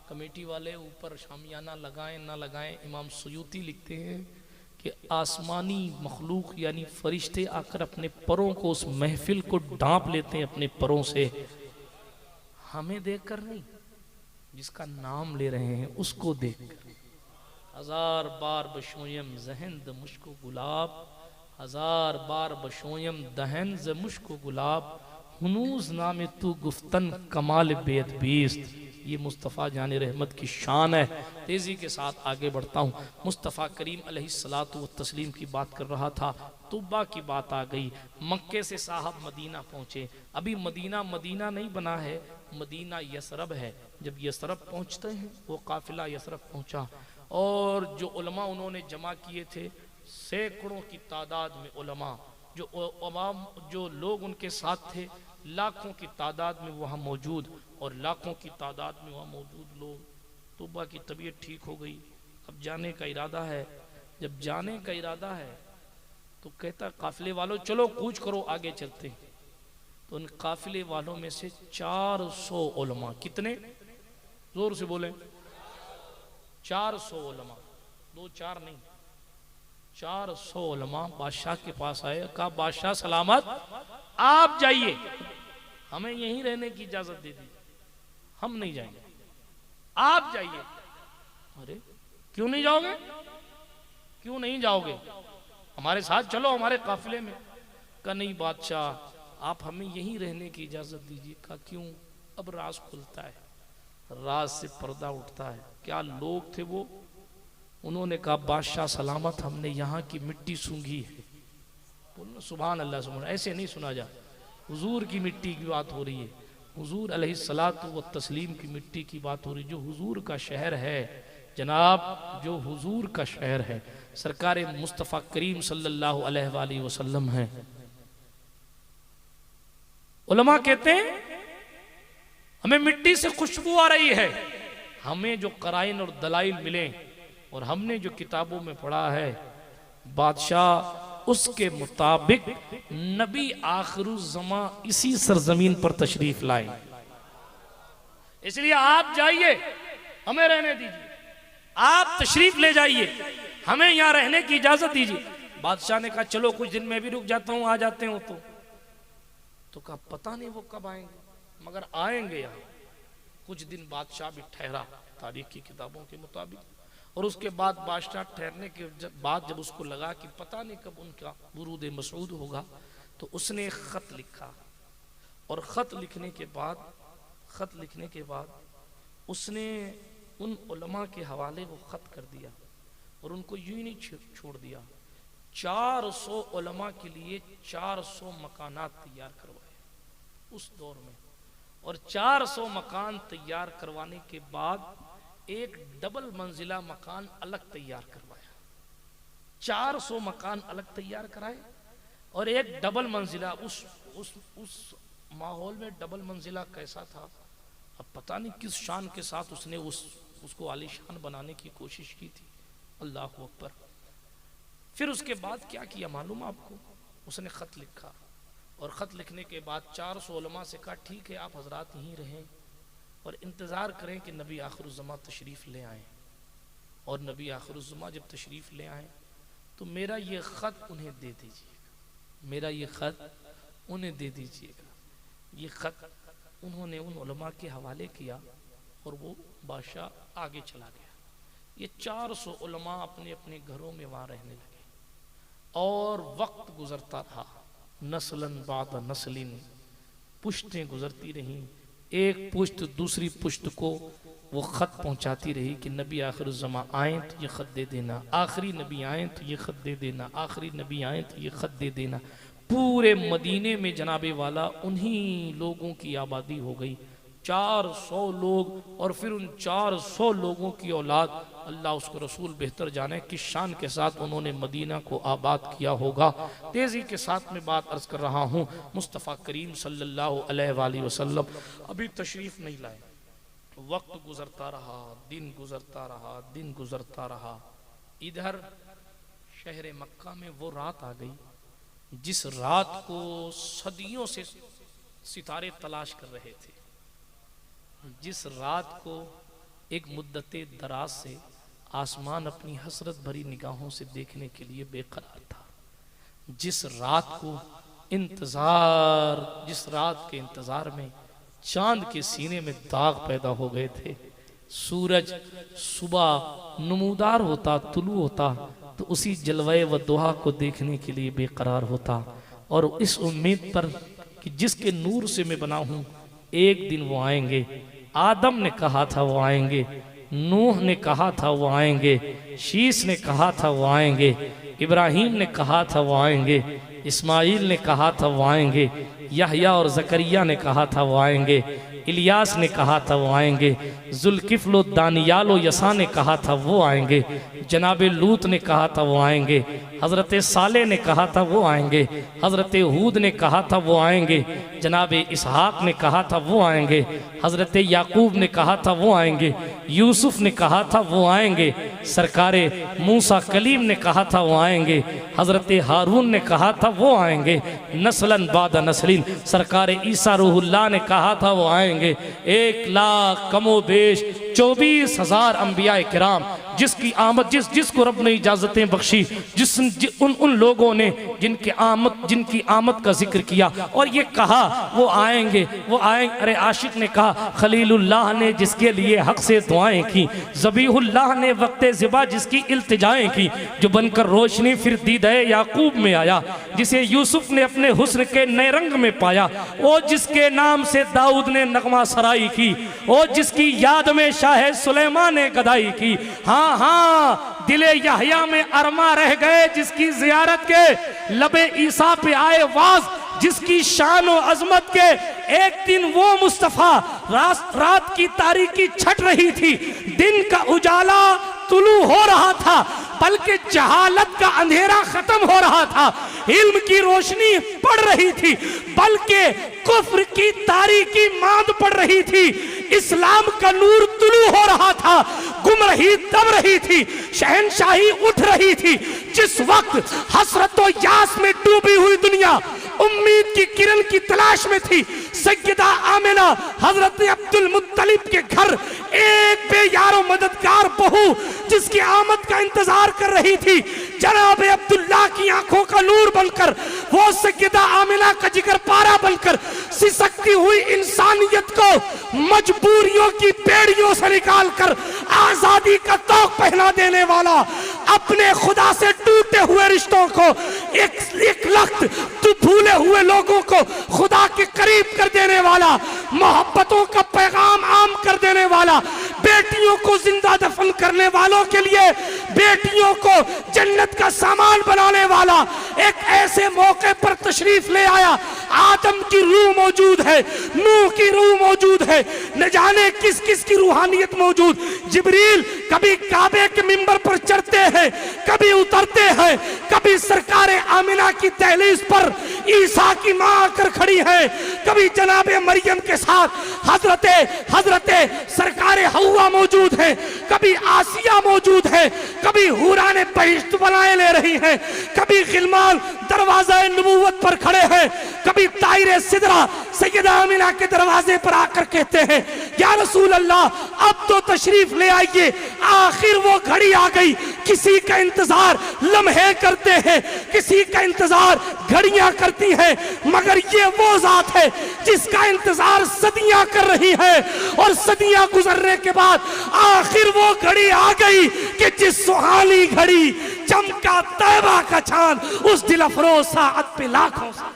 कमेटी वाले ऊपर शामियाना लगाएं ना लगाएं, इमाम सुयूती लिखते हैं कि आसमानी मखलूक यानी फरिश्ते आकर अपने परों को उस महफिल को ढांप लेते हैं अपने परों से। हमें देखकर नहीं, जिसका नाम ले रहे हैं उसको देखकर। 1000 बार बशोयम जहन द मुश्को गुलाब, 1000 बार बशोयम दहन ज मुश्को गुलाब, हुनूज नाम तू गुफ्तन कमाल बेद बीस्त। ये मुस्तफ़ा जाने रहमत की शान है। तेज़ी के साथ आगे बढ़ता हूँ। मुस्तफ़ा करीम अलैहिस्सलातु व तस्लीम की बात कर रहा था, तुब्बा की बात आ गई। मक्के से साहब मदीना पहुँचे। अभी मदीना नहीं बना है, मदीना यसरब है। जब यसरब पहुँचते हैं, वो काफिला यसरब पहुँचा और जो उलमा उन्होंने जमा किए थे, सैकड़ों की तादाद में उलमा, जो लोग उनके साथ थे लाखों की तादाद में वहाँ मौजूद, और लाखों की तादाद में वहाँ मौजूद लोग। तुब्बा की तबीयत ठीक हो गई, अब जाने का इरादा है। जब जाने का इरादा है तो कहता काफिले वालों चलो कूच करो आगे चलते हैं। तो उन काफिले वालों में से 400 उलमा, कितने जोर से बोले, 400 उलमा, 2-4 नहीं, 400 उलमा बादशाह के पास आए। कहा बादशाह सलामत, आप जाइए, हमें यहीं रहने की इजाजत दे दी, हम नहीं जाएंगे, आप जाइए। अरे क्यों नहीं जाओगे? क्यों नहीं जाओगे? हमारे साथ चलो, हमारे काफिले में। कहा नहीं बादशाह, आप हमें यहीं रहने की इजाजत दीजिए। कहा क्यों? अब राज खुलता है, राज से पर्दा उठता है। क्या लोग थे वो? उन्होंने कहा बादशाह सलामत, हमने यहाँ की मिट्टी सूंघी है। बोलो सुभान अल्लाह। सुभान, ऐसे नहीं सुना जा, हुजूर की मिट्टी की बात हो रही है, हुजूर अलैहिस्सलातु व तस्लीम की मिट्टी की बात हो रही है, जो हुजूर का शहर है जनाब, जो हुजूर का शहर है, सरकार मुस्तफ़ा करीम सल्लल्लाहु अलैहि वसल्लम है। उलमा कहते हैं हमें मिट्टी से खुशबू आ रही है, हमें जो कराइन और दलाइल मिले और हमने जो किताबों में पढ़ा है बादशाह, उसके मुताबिक नबी आखिरुज़्ज़मा इसी सरजमीन पर तशरीफ लाए। इसलिए आप जाइए, हमें रहने दीजिए, आप तशरीफ ले जाइए, हमें यहाँ रहने की इजाजत दीजिए। बादशाह ने कहा चलो कुछ दिन मैं भी रुक जाता हूँ, आ जाते हो तो कहा पता नहीं वो कब आएंगे, मगर आएंगे यहाँ। कुछ दिन बादशाह भी ठहरा तारीख की किताबों के मुताबिक, और उसके बाद बादशाह ठहरने के बाद जब उसको लगा कि पता नहीं कब उनका बुरूद मसऊद होगा, तो उसने एक ख़त लिखा, और ख़त लिखने के बाद उसने उन उलमा के हवाले वो ख़त कर दिया, और उनको यूं ही नहीं छोड़ दिया 400 उलमा के लिए 400 मकानात तैयार करवाए उस दौर में, और 400 मकान तैयार करवाने के बाद एक डबल मंजिला मकान अलग तैयार करवाया। 400 मकान अलग तैयार कराए और एक डबल मंजिला। उस माहौल में डबल मंजिला कैसा था, अब पता नहीं किस शान के साथ उसने उसको आलीशान बनाने की कोशिश की थी। अल्लाह अकबर। फिर उसके बाद क्या किया मालूम आपको, उसने ख़त लिखा और ख़त लिखने के बाद 400 उलमा से कहा ठीक है आप हजरात यहीं रहें और इंतज़ार करें कि नबी आखिरुज़्ज़मा तशरीफ़ ले आएँ। और नबी आखिरुज़्ज़मा जब तशरीफ़ ले आएँ तो मेरा ये ख़त उन्हें दे दीजिएगा, मेरा ये ख़त उन्हें दे दीजिएगा। ये ख़त उन्होंने उन उलमा के हवाले किया और वो बादशाह आगे चला गया। ये 400 उलमा अपने अपने घरों में वहाँ रहने लगे और वक्त गुजरता रहा। नस्लन बाद नस्लिन, पुश्तें गुजरती रहीं, एक पुश्त दूसरी पुश्त को वो ख़त पहुँचाती रही कि नबी आखिरुज़्ज़मा आएँ तो ये ख़त दे देना, आखिरी नबी आएँ तो ये ख़त दे देना, आखिरी नबी आएँ तो ये ख़त दे देना। पूरे मदीने में जनाबे वाला उन्हीं लोगों की आबादी हो गई, 400 लोग। और फिर उन 400 लोगों की औलाद, अल्लाह उसको रसूल बेहतर जाने किस शान के साथ उन्होंने मदीना को आबाद किया होगा। तेज़ी के साथ मैं बात अर्ज़ कर रहा हूँ, मुस्तफ़ा करीम सल्लल्लाहु अलैहि वसल्लम अभी तशरीफ़ नहीं लाए। वक्त गुज़रता रहा, दिन गुज़रता रहा, दिन गुज़रता रहा। इधर शहर मक्का में वो रात आ गई जिस रात को सदियों से सितारे तलाश कर रहे थे, जिस रात को एक मुद्दते दराज से आसमान अपनी हसरत भरी निगाहों से देखने के लिए बेकरार था, जिस रात को इंतजार, जिस रात के इंतजार में चांद के सीने में दाग पैदा हो गए थे। सूरज सुबह नमूदार होता, तुलू होता तो उसी जलवे व दुहा को देखने के लिए बेकरार होता और इस उम्मीद पर कि जिसके नूर से मैं बना हूँ एक दिन वो आएंगे। आदम ने कहा था वो आएंगे, नूह ने कहा था वो आएंगे, शीस ने कहा था वो आएंगे, इब्राहीम ने कहा था वो आएंगे, इस्माइल ने कहा था वो आएंगे, यहया और ज़करिया ने कहा था वो आएंगे, इलियास ने कहा था वो आएंगे, जुल्किफ्ल दानियाल यसा ने कहा था वो आएंगे, जनाब लूत ने कहा था वो आएंगे, हज़रत साले ने कहा था वो आएंगे, हज़रत हूद ने कहा था वो आएंगे, जनाब इसहाक ने कहा था वो आएंगे, हज़रत याकूब ने कहा था वो आएंगे, यूसुफ ने कहा था वो आएंगे, सरकारे मूसा कलीम ने कहा था वो आएंगे, हज़रत हारून ने कहा था वो आएंगे, नस्लन बाद नस्लिन सरकारे ईसा रूहुल्लाह ने कहा था वो आएंगे। 1 लाख कमो बेश 24,000 अंबिया किराम जिसकी आमद जिसको रब ने इजाज़तें बख्शी, उन लोगों ने जिनकी आमद का जिक्र किया और ये कहा वो आएंगे, वो आएंगे। अरे आशिक ने कहा खलीलुल्लाह ने जिसके लिए हक से दुआएं की, ज़बीहुल्लाह ने वक्ते ज़िबा जिसकी इल्तिजाएं की, जो बनकर रोशनी फिर दीदे याकूब में आया, जिसे यूसुफ ने अपने हुस्न के नए रंग में पाया, वो जिसके नाम से दाऊद ने नगमा सराई की, वो जिसकी याद में शाह सुलेमान ने गदाई की। हाँ हाँ दिले यहया में अरमा रह गए जिसकी जियारत के लबे ईसा पे आए वाज, जिसकी शान और अजमत के एक दिन वो मुस्तफा रात की तारीकी छट रही थी, दिन का उजाला तुलू हो रहा था, बल्कि जहालत का अंधेरा खत्म हो रहा था, इल्म की रोशनी पड़ रही थी, बल्कि कुफ्र की तारीकी मांद पड़ रही थी, इस्लाम का नूर तुलू हो रहा था, गुमराही दब रही थी, शहनशाही उठ रही थी। जिस वक्त हसरत और यास में डूबी हुई दुनिया उम्मीद की किरण की तलाश में थी, सैयदा आमिना हजरत अब्दुल मुत्तलिब के घर एक बेयारो मददगार बहू जिसकी आमद का इंतजार कर रही थी, जनाब अब्दुल्लाह की आंखों का नूर बनकर, वो सैयदा आमिना का जिगर पारा बनकर सिसकती हुई इंसानियत को मजबूरियों की बेड़ियों से निकालकर आजादी का तौक पहना देने वाला अपने खुदा से टूटे हुए रिश्तों को एक लख्त तू भूले हुए लोगों को खुदा के करीब कर देने वाला, मोहब्बतों का पैगाम आम कर देने वाला, बेटियों को जिंदा दफन करने वालों के लिए बेटियों को जन्नत का सामान बनाने वाला एक ऐसे मौके पर तशरीफ ले आया। आदम की रूह मौजूद है, नूह की रूह मौजूद है, न जाने किस किस की रूहानियत मौजूद। जिब्रील कभी काबे के मिंबर पर चढ़ते हैं, कभी उतरते हैं, कभी सरकारे आमिना की दहलीज पर ईसा की मां आकर खड़ी है, कभी जनाबे मरियम के साथ हजरते सरकारे हवा मौजूद है, कभी आसिया मौजूद है, कभी हूरा ने बहिश्त बनाए ले रही है, कभी गिलमान दरवाजा नबूवत पर खड़े हैं, कभी तायरे सिदरा सैयदा आमिना के दरवाजे पर आकर कहते हैं या रसूल अल्लाह अब तो तशरीफ ले आइए। आखिर वो घड़ी आ गई। किसी का इंतजार लम्हे करते हैं, किसी का इंतजार घड़ियां करती हैं, मगर ये वो जात है जिसका इंतजार सदियां कर रही है, और सदियां गुजरने के बाद आखिर वो घड़ी आ गई कि जिस सुहानी घड़ी चमका तैबा का चांद उस दिल अफरोज साअत पे लाखों से।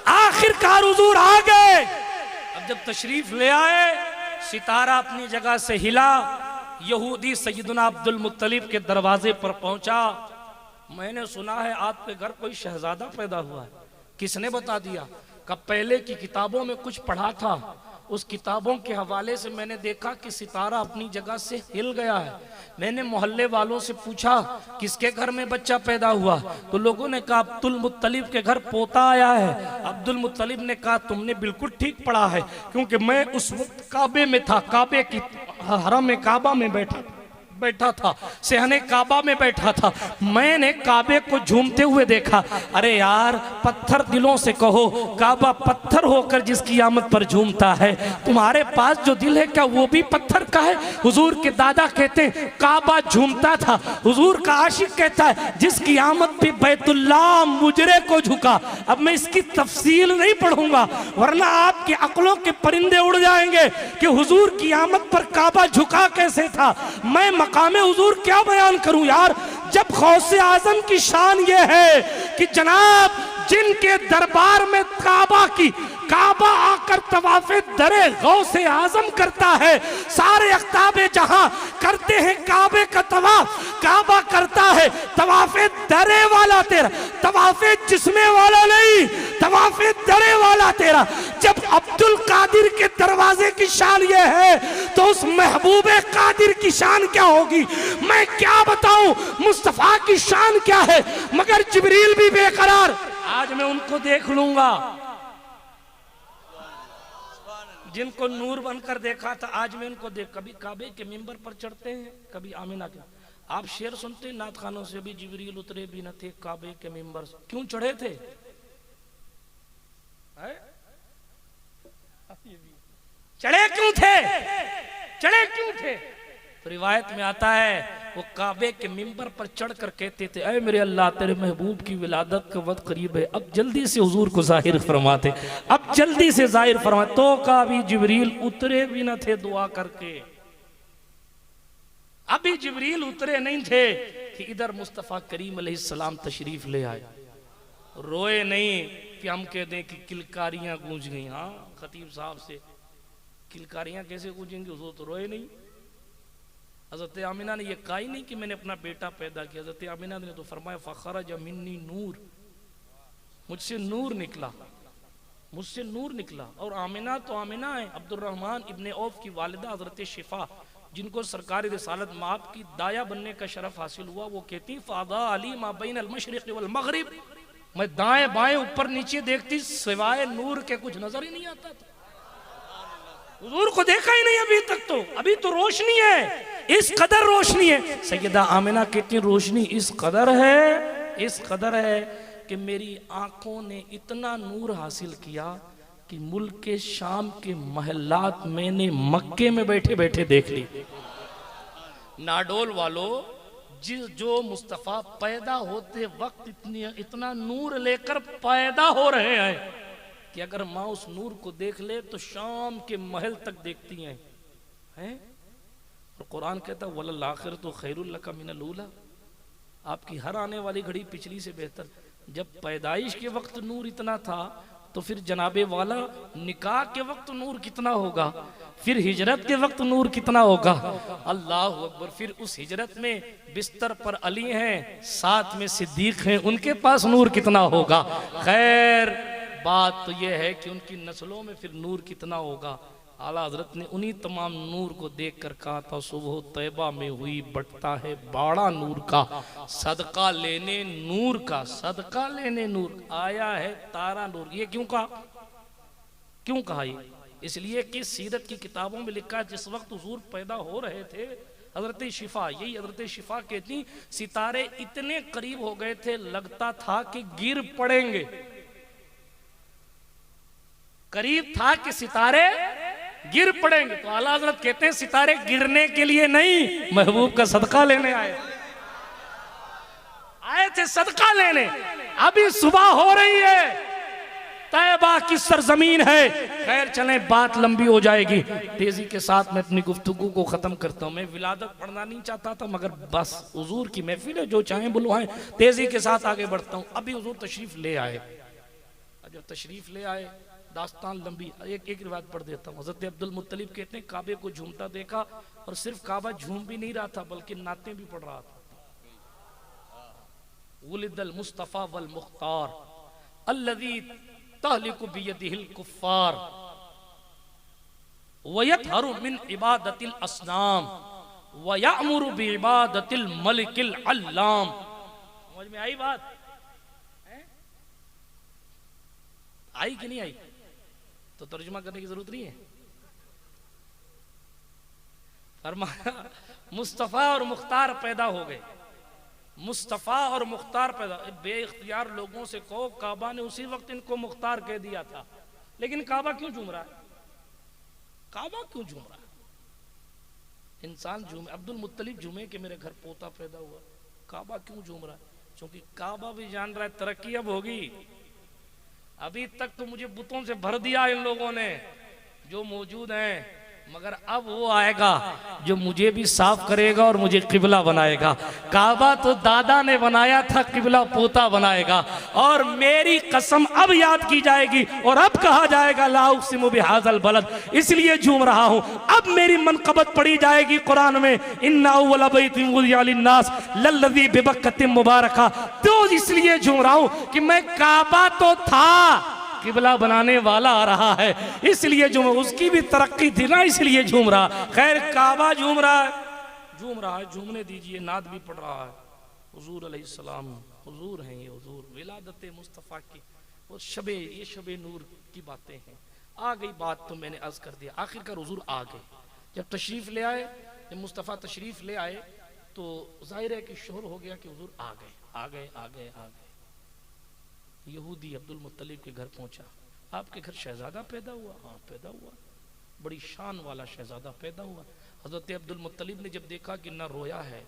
आखिरकार हुजूर आ गए। अब जब तशरीफ ले आए, सितारा अपनी जगह से हिला, यहूदी सैयदना अब्दुल मुत्तलिब के दरवाजे पर पहुंचा। मैंने सुना है आपके घर कोई शहजादा पैदा हुआ है। किसने बता दिया? कब पहले की किताबों में कुछ पढ़ा था, उस किताबों के हवाले से मैंने देखा कि सितारा अपनी जगह से हिल गया है। मैंने मोहल्ले वालों से पूछा किसके घर में बच्चा पैदा हुआ, तो लोगों ने कहा अब्दुल मुत्तलिब के घर पोता आया है। अब्दुल मुत्तलिब ने कहा तुमने बिल्कुल ठीक पढ़ा है, क्योंकि मैं उस वक्त काबे में था, काबे की हरम में काबा में बैठा था, सहने काबा में बैठा था। मैंने काबे को झूमते हुए देखा। अरे यार, पत्थर दिलों से कहो, काबा पत्थर होकर जिसकी आमद पर झूमता है, तुम्हारे पास जो दिल है क्या वो भी पत्थर का है? हुजूर के दादा कहते हैं काबा झूमता था। हुजूर का आशिक कहता है जिसकी आमद पे बैतुल्लाह मुजरे को झुका। अब मैं इसकी तफसील नहीं पढ़ूंगा, वरना आपकी अक्लों के परिंदे उड़ जाएंगे कि हुजूर की आमद पर काबा झुका कैसे था। मैं मकामे हुजूर क्या बयान करूं यार, जब गौसे आजम की शान ये है कि जनाब जिनके दरबार में काबा आकर तवाफे दरे गौसे आजम करता है, सारे अख्ताबे जहां करते हैं काबे का तवाफ, काबा करता है तवाफे दरे वाला तेरा, तवाफे जिस्मे वाला नहीं, तवाफे दरे वाला तेरा। जब अब्दुल कादिर के दरवाजे की शान ये है तो उस महबूबे कादिर की शान क्या होगी? मैं क्या बताऊं मुस्तफा की शान क्या है। मगर जिब्रील भी बेकरार। आज मैं उनको देख लूंगा जिनको नूर बनकर देखा था, आज मैं उनको देख। कभी काबे के मिंबर पर चढ़ते हैं, कभी आमिना के। आप शेर सुनते हैं नात खानों से, भी जिब्रील उतरे भी न थे काबे के मिंबर से। क्यों चढ़े थे? चढ़े क्यों थे? चढ़े क्यों थे? तो रिवायत में आता है वो काबे के मिंबर पर चढ़कर कहते थे ऐ मेरे अल्लाह, तेरे महबूब की विलादत का वक्त करीब है, अब जल्दी से हुजूर को जाहिर फरमाते, अब जल्दी से जाहिर फरमाते। तो कभी जिब्रील उतरे भी न थे दुआ करके। अभी जिब्रील उतरे नहीं थे कि इधर मुस्तफ़ा करीम अलैहिस्सलाम तशरीफ ले आए। रोए नहीं कि हम कह दें कि किलकारियां गूंज गई। हाँ, खतीब साहब से किलकारियां कैसे गूंजेंगी? हुजूर तो रोए नहीं। हज़रत आमिना ने यह कहा ही नहीं कि मैंने अपना बेटा पैदा किया। हज़रत आमिना ने तो फरमाया फ़खरज मिन्नी नूर, मुझसे नूर निकला, मुझसे नूर निकला। और आमिना तो आमिना है, अब्दुर्रहमान इब्ने औफ की वालिदा हज़रत शिफा, जिनको सरकारी रिसालत माप की दाया बनने का शरफ हासिल हुआ, वो कहती फ़ादा अली मा बैन अल मशरिक़ वल मग़रिब, मैं दाएं बाएं ऊपर नीचे देखती, सिवाय नूर के कुछ नजर ही नहीं आता था। हुजूर को देखा ही नहीं अभी तक। तो अभी तो रोशनी है, इस कदर रोशनी है। सैयदा आमिना कहती रोशनी इस कदर है कि मेरी आंखों ने इतना नूर हासिल किया कि मुल्क के शाम के महल्लात मैंने मक्के में बैठे बैठे देख ली। नाडोल वालों, जो मुस्तफ़ा पैदा होते वक्त इतना नूर लेकर पैदा हो रहे हैं कि कि अगर माँ उस नूर को देख ले तो शाम के महल तक देखती हैं, हैं? और कुरान कहता है वलल आखिरतु खैरुल लका मिनल ऊला, आपकी हर आने वाली घड़ी पिछली से बेहतर। जब पैदाइश के वक्त नूर इतना था तो फिर जनाबे वाला निकाह के वक्त नूर कितना होगा, फिर हिजरत के वक्त नूर कितना होगा। अल्लाह अकबर। फिर उस हिजरत में बिस्तर पर अली हैं, साथ में सिद्दीक हैं, उनके पास नूर कितना होगा। खैर बात तो यह है कि उनकी नस्लों में फिर नूर कितना होगा। आला हजरत ने उन्हीं तमाम नूर को देखकर कहा था सुबह तैबा में हुई बटता है बाड़ा नूर का, सदका लेने नूर का, सदका लेने नूर। आया है तारा नूर। ये क्यों कहा, क्यों कहा ये? इसलिए कि सीरत की किताबों में लिखा है जिस वक्त हुजूर पैदा हो रहे थे, हजरत शिफा, यही हजरत शिफा कहती, सितारे इतने करीब हो गए थे लगता था कि गिर पड़ेंगे। करीब था कि सितारे गिर पड़ेंगे। तो आला हजरत कहते हैं सितारे गिरने के लिए नहीं, महबूब का सदका लेने आए थे सदका लेने। अभी सुबह हो रही है, तैबा की सरजमीन है। खैर चलें, बात लंबी हो जाएगी, तेजी के साथ मैं अपनी गुफ्तगू को खत्म करता हूं। मैं विलादत पढ़ना नहीं चाहता था, मगर बस हुजूर की महफिल है, जो चाहें बुलवाएं। तेजी के साथ आगे बढ़ता हूं। अभी हुजूर तशरीफ ले आए, जब तशरीफ ले आए दास्तान लंबी, एक रिवायत पढ़ देता हूँ। हज़रत अब्दुल मुत्तलिब कहते हैं काबे को झूमता देखा, और सिर्फ काबा झूम भी नहीं रहा था बल्कि नाते भी पढ़ रहा था। वुलिदल मुस्तफा वल मुख्तार अल्लज़ी तहलिकु बियदिहिल कुफ्फार व यतहरु मिन इबादतिल असनाम व यअमुरु बिइबादतिल मलिकिल अल्लाम। समझ में आई बात? आई कि नहीं आई? तो तर्जुमा करने की जरूरत नहीं है। फरमाया मुस्तफा और मुख्तार पैदा हो गए, मुस्तफा और मुख्तार पैदा। बेइख्तियार लोगों से कहो काबा ने उसी वक्त इनको मुख्तार कह दिया था, लेकिन काबा क्यों झूम रहा है? काबा क्यों झूम रहा है? इंसान झूमे, अब्दुल मुत्तलिब झूमे कि मेरे घर पोता पैदा हुआ। काबा क्यों झूम रहा है? क्योंकि काबा भी जान रहा है तरक्की अब होगी। अभी तक तो मुझे बुतों से भर दिया इन लोगों ने जो मौजूद हैं, मगर अब वो आएगा जो मुझे भी साफ करेगा और मुझे किबला बनाएगा। काबा तो दादा ने बनाया था, किबला पोता बनाएगा। और मेरी कसम अब याद की जाएगी और अब कहा जाएगा ला उक़सिमु बिहाज़ल बलद, इसलिए झूम रहा हूं। अब मेरी मनक़बत पढ़ी जाएगी कुरान में, इन्ना अव्वल बैतिन वुदिअ लिन्नास लल्लज़ी बिबक्कतिन मुबारका। तो इसलिए झूम रहा हूं कि मैं काबा तो था, किबला बनाने वाला आ रहा है, इसलिए झूम। उसकी भी तरक्की थी ना, इसलिए झूम रहा। खैर काबा झूम रहा है, झूम रहा है, झूमने दीजिए। नाद भी पढ़ रहा है। हुजूर अलैहिस्सलाम हुजूर हैं, ये हुजूर विलादत मुस्तफ़ा की और शबे, ये शबे नूर की बातें हैं। आ गई बात तो मैंने अर्ज कर दिया। आखिरकार हुजूर आ गए। जब तशरीफ ले आए, जब मुस्तफ़ा तशरीफ ले आए तो जाहिर है कि शोर हो गया कि हुजूर आ गए, आ गए, आ गए, आ गए। यहूदी अब्दुल मुत्तलिब के घर पहुंचा। आपके घर शहजादा पैदा हुआ? हाँ पैदा हुआ, बड़ी शान वाला शहजादा पैदा हुआ। हजरत अब्दुल मुत्तलिब ने जब देखा कि न रोया है,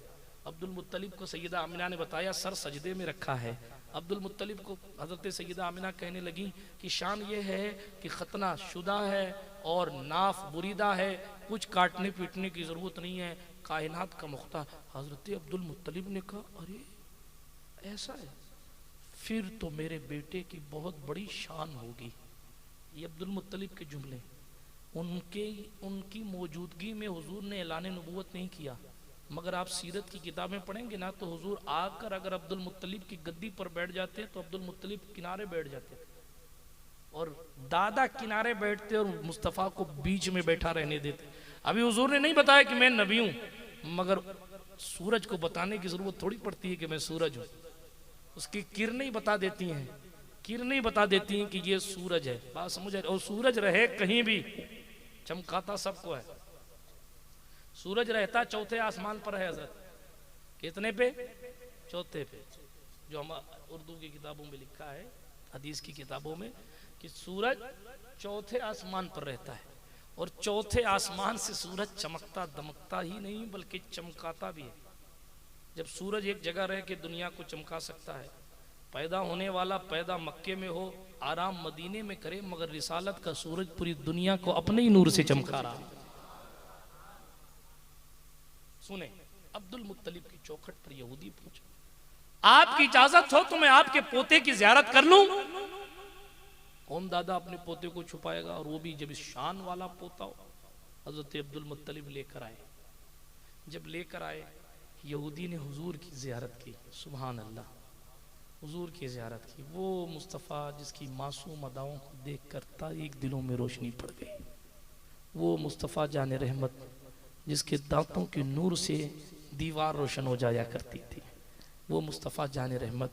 अब्दुल मुत्तलिब को सैयदा आमिना ने बताया सर सजदे में रखा है। अब्दुल मुत्तलिब को हजरत सैयदा आमिना कहने लगी कि शान ये है कि खतना शुदा है और नाफ बुरीदा है, कुछ काटने पीटने की जरूरत नहीं है, कायनात का मुख्तार। हजरत अब्दुल मुत्तलिब ने कहा अरे ऐसा है, फिर तो मेरे बेटे की बहुत बड़ी शान होगी। ये अब्दुल मुत्तलिब के जुमले। उनकी मौजूदगी में हुजूर ने ऐलान नबूवत नहीं किया, मगर आप सीरत की किताबें पढ़ेंगे ना तो हुजूर आकर अगर अब्दुल मुत्तलिब की गद्दी पर बैठ जाते तो अब्दुल मुत्तलिब किनारे बैठ जाते और दादा किनारे बैठते और मुस्तफ़ा को बीच में बैठा रहने देते। अभी हुजूर ने नहीं बताया कि मैं नबी हूं, मगर सूरज को बताने की जरूरत थोड़ी पड़ती है कि मैं सूरज हूं। उसकी किरणें ही बता देती हैं, किरणें ही बता देती हैं कि ये सूरज है। बात समझ आए? और सूरज रहे कहीं भी चमकाता सबको है। सूरज रहता चौथे आसमान पर है हजरत। कितने पे? चौथे पे। जो हम उर्दू की किताबों में लिखा है, हदीस की किताबों में, कि सूरज चौथे आसमान पर रहता है। और चौथे आसमान से सूरज चमकता दमकता ही नहीं बल्कि चमकाता भी है। जब सूरज एक जगह रह के दुनिया को चमका सकता है, पैदा होने वाला पैदा मक्के में हो आराम मदीने में करे, मगर रिसालत का सूरज पूरी दुनिया को अपने ही नूर से चमका रहा है। सुने, अब्दुल मुत्तलिब की चौखट पर यहूदी पूछा, आपकी इजाजत हो तो मैं आपके पोते की जियारत कर लूं? कौन दादा अपने पोते को छुपाएगा, और वो भी जब इस शान वाला पोता हो। हजरत अब्दुल मुत्तलिब लेकर आए। जब लेकर आए, यहूदी ने हुजूर की जियारत की। सुभान अल्लाह, हुजूर की जियारत की। वो मुस्तफ़ा जिसकी मासूम अदाओं को देख कर तारीख दिलों में रोशनी पड़ गई। वो मुस्तफ़ा जान रहमत जिसके दांतों के नूर से दीवार रोशन हो जाया करती थी। वो मुस्तफ़ा जान रहमत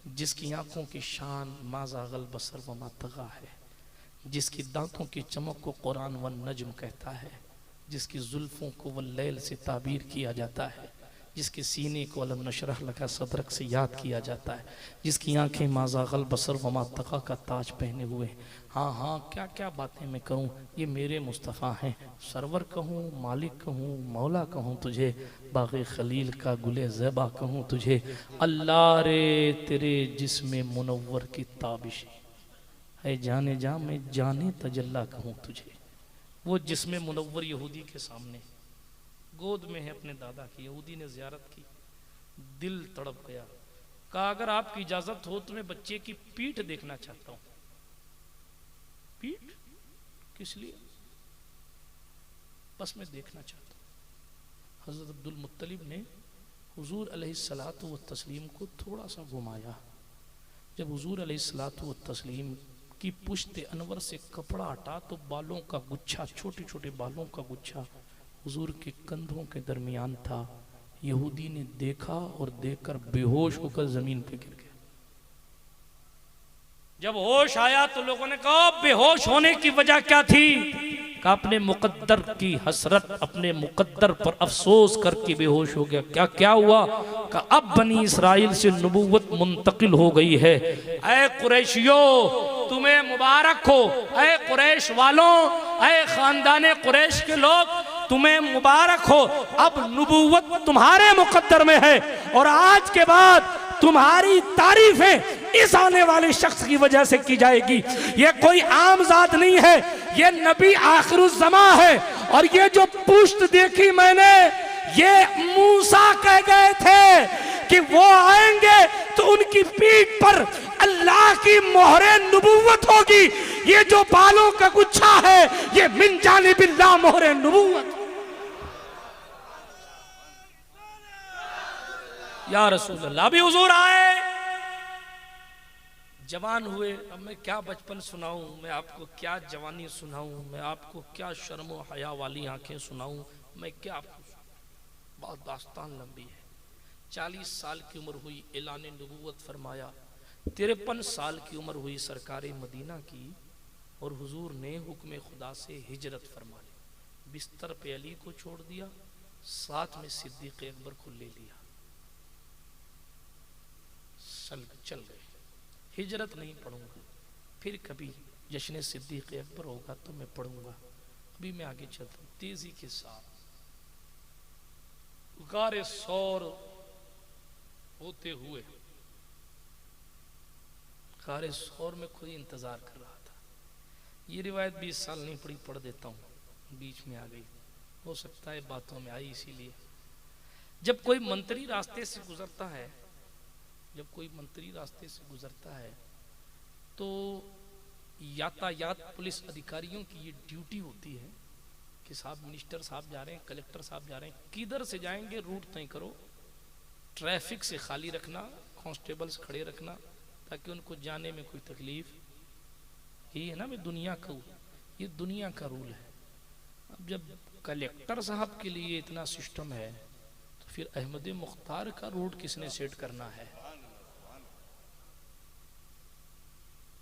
जिसकी आंखों की शान माज़ागल बसर व मातगा है, जिसकी दांतों की चमक को कुरान व नज्म कहता है, जिसकी जुल्फ़ों को वल्लैल से ताबीर किया जाता है, जिसके सीने को अलम नशरह लका सदरक से याद किया जाता है, जिसकी आंखें माज़ागल बसर व मातगा का ताज पहने हुए। हाँ हाँ, क्या क्या बातें मैं करूँ, ये मेरे मुस्तफ़ा हैं। सरवर कहूँ, मालिक कहूँ, मौला कहूँ तुझे, बाग़े खलील का गुले ज़ेबा कहूँ तुझे। अल्लाह रे तेरे जिस्म मुनव्वर की ताबिशें है जाने जा, मैं जाने तजल्ला कहूँ तुझे। वो जिस्म मुनव्वर यहूदी के सामने गोद में है अपने दादा की। यहूदी ने ज़ियारत की, दिल तड़प गया। कहा अगर आपकी इजाज़त हो तो मैं बच्चे की पीठ देखना चाहता हूँ। पीठ किस लिए? बस मैं देखना चाहता हूँ। हज़रत अब्दुल मुत्तलिब ने हुजूर अलैहिस्सलातु व तस्लीम को थोड़ा सा घुमाया। जब हुजूर अलैहिस्सलातु व तस्लीम की पुश्ते अनवर से कपड़ा हटा तो बालों का गुच्छा, छोटे छोटे बालों का गुच्छा हुजूर के कंधों के दरमियान था। यहूदी ने देखा और देखकर बेहोश होकर जमीन पे गिर गया। जब होश आया तो लोगों ने कहा बेहोश होने की वजह क्या थी? कहा अपने मुकद्दर की हसरत, अपने मुकद्दर पर अफसोस करके बेहोश हो गया। क्या क्या हुआ? कहा अब बनी इसराइल से नबूवत मुंतकिल हो गई है। ऐ कुरैशियों तुम्हें मुबारक हो, ऐ कुरैश वालों, ऐ खानदाने कुरैश के लोग तुम्हें मुबारक हो। अब नबूवत तुम्हारे मुकद्दर में है और आज के बाद तुम्हारी तारीफें इस आने वाले शख्स की वजह से की जाएगी। ये कोई आम जात नहीं है, ये नबी आखिरुज़्ज़मा है। और ये जो पुश्त देखी मैंने, ये मूसा कह गए थे कि वो आएंगे तो उनकी पीठ पर अल्लाह की मोहरे नबूवत होगी। ये जो बालों का गुच्छा है, ये मिन जानिबिल्लाह मोहरे नबूवत। या रसूल अल्लाह। अभी हुजूर आए, जवान हुए। अब मैं क्या बचपन सुनाऊं, मैं आपको क्या जवानी सुनाऊं, मैं आपको क्या शर्म व हया वाली आंखें सुनाऊं, मैं क्या आपको, बहुत दास्तान लंबी है। 40 साल की उम्र हुई, ऐलान नबूवत फरमाया। 53 साल की उम्र हुई सरकारे मदीना की, और हुजूर ने हुक्म खुदा से हिजरत फरमा ली। बिस्तर पे अली को छोड़ दिया, साथ में सिद्दीक़ अकबर को ले लिया, चल गए। हिजरत नहीं पढ़ूंगा, फिर कभी जश्न सिद्दीक़ अकबर होगा तो मैं पढ़ूंगा। अभी मैं आगे चलता हूँ तेजी के साथ। गारे सौर होते हुए, गारे सौर में खुद इंतजार कर रहा था। ये रिवायत 20 साल नहीं पढ़ी, पढ़ देता हूँ, बीच में आ गई, हो सकता है बातों में आई इसीलिए। जब कोई मंत्री रास्ते से गुजरता है, जब कोई मंत्री रास्ते से गुजरता है तो यातायात पुलिस अधिकारियों की ये ड्यूटी होती है कि साहब मिनिस्टर साहब जा रहे हैं, कलेक्टर साहब जा रहे हैं, किधर से जाएंगे रूट तय करो, ट्रैफिक से खाली रखना, कांस्टेबल्स खड़े रखना ताकि उनको जाने में कोई तकलीफ। ये है ना, मैं दुनिया का, ये दुनिया का रूल है। अब जब कलेक्टर साहब के लिए इतना सिस्टम है तो फिर अहमद मुख्तार का रूट किसने सेट करना है?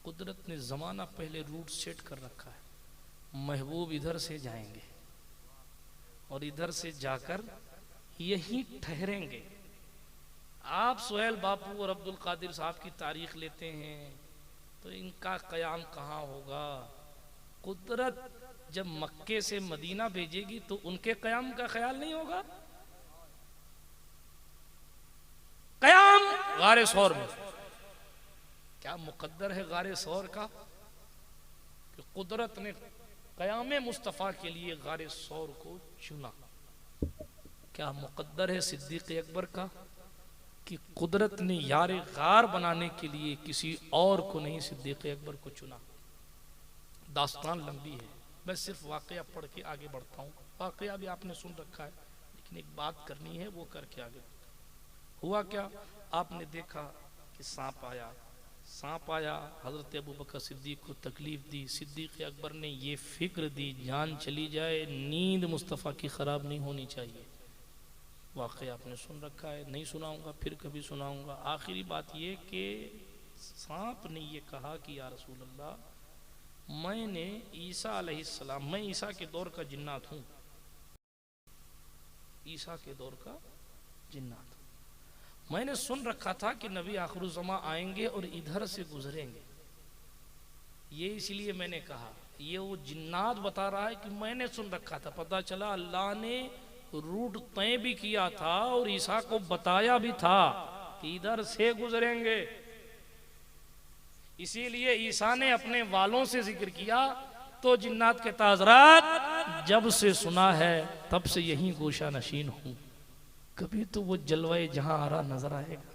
कुदरत ने जमाना पहले रूट सेट कर रखा है। महबूब इधर से जाएंगे और इधर से जाकर यहीं ठहरेंगे। आप सुहेल बापू और अब्दुल कादिर साहब की तारीख लेते हैं तो इनका कयाम कहाँ होगा? कुदरत जब मक्के से मदीना भेजेगी तो उनके कयाम का ख्याल नहीं होगा। कयाम गारे सौर में, क्या मुकद्दर है गारे सौर का कि कुदरत ने क़याम मुस्तफ़ा के लिए गारे सौर को चुना। क्या मुकद्दर है सिद्दीक़ अकबर का कि कुदरत ने यार गार बनाने के लिए किसी और को नहीं, सिद्दीक़ अकबर को चुना। दास्तान लंबी है, मैं सिर्फ वाक़या पढ़ के आगे बढ़ता हूँ। वाक़या भी आपने सुन रखा है, लेकिन एक बात करनी है, वो करके आगे। हुआ क्या, आपने देखा कि सांप आया, हज़रत अबू बकर सिद्दीक़ को तकलीफ़ दी। सिद्दीक़ अकबर ने ये फ़िक्र दी, जान चली जाए नींद मुस्तफ़ा की ख़राब नहीं होनी चाहिए। वाक़या आपने सुन रखा है, नहीं सुनाऊंगा, फिर कभी सुनाऊंगा। आखिरी बात ये कि सांप ने ये कहा कि या रसूल अल्लाह, मैंने ईसा अलैहिस्सलाम, मैं ईसा के दौर का जिन्नात हूँ, ईसा के दौर का जिन्नात। मैंने सुन रखा था कि नबी आखिरुज़्ज़मा आएंगे और इधर से गुजरेंगे, ये इसलिए मैंने कहा। ये वो जिन्नात बता रहा है कि मैंने सुन रखा था। पता चला अल्लाह ने रूट तय भी किया था और ईसा को बताया भी था कि इधर से गुजरेंगे। इसीलिए ईसा ने अपने वालों से जिक्र किया तो जिन्नात के ताज़रात, जब से सुना है तब से यहीं गोशा नशीन हूँ, कभी तो वो जलवाए जहां आ रहा नजर आएगा।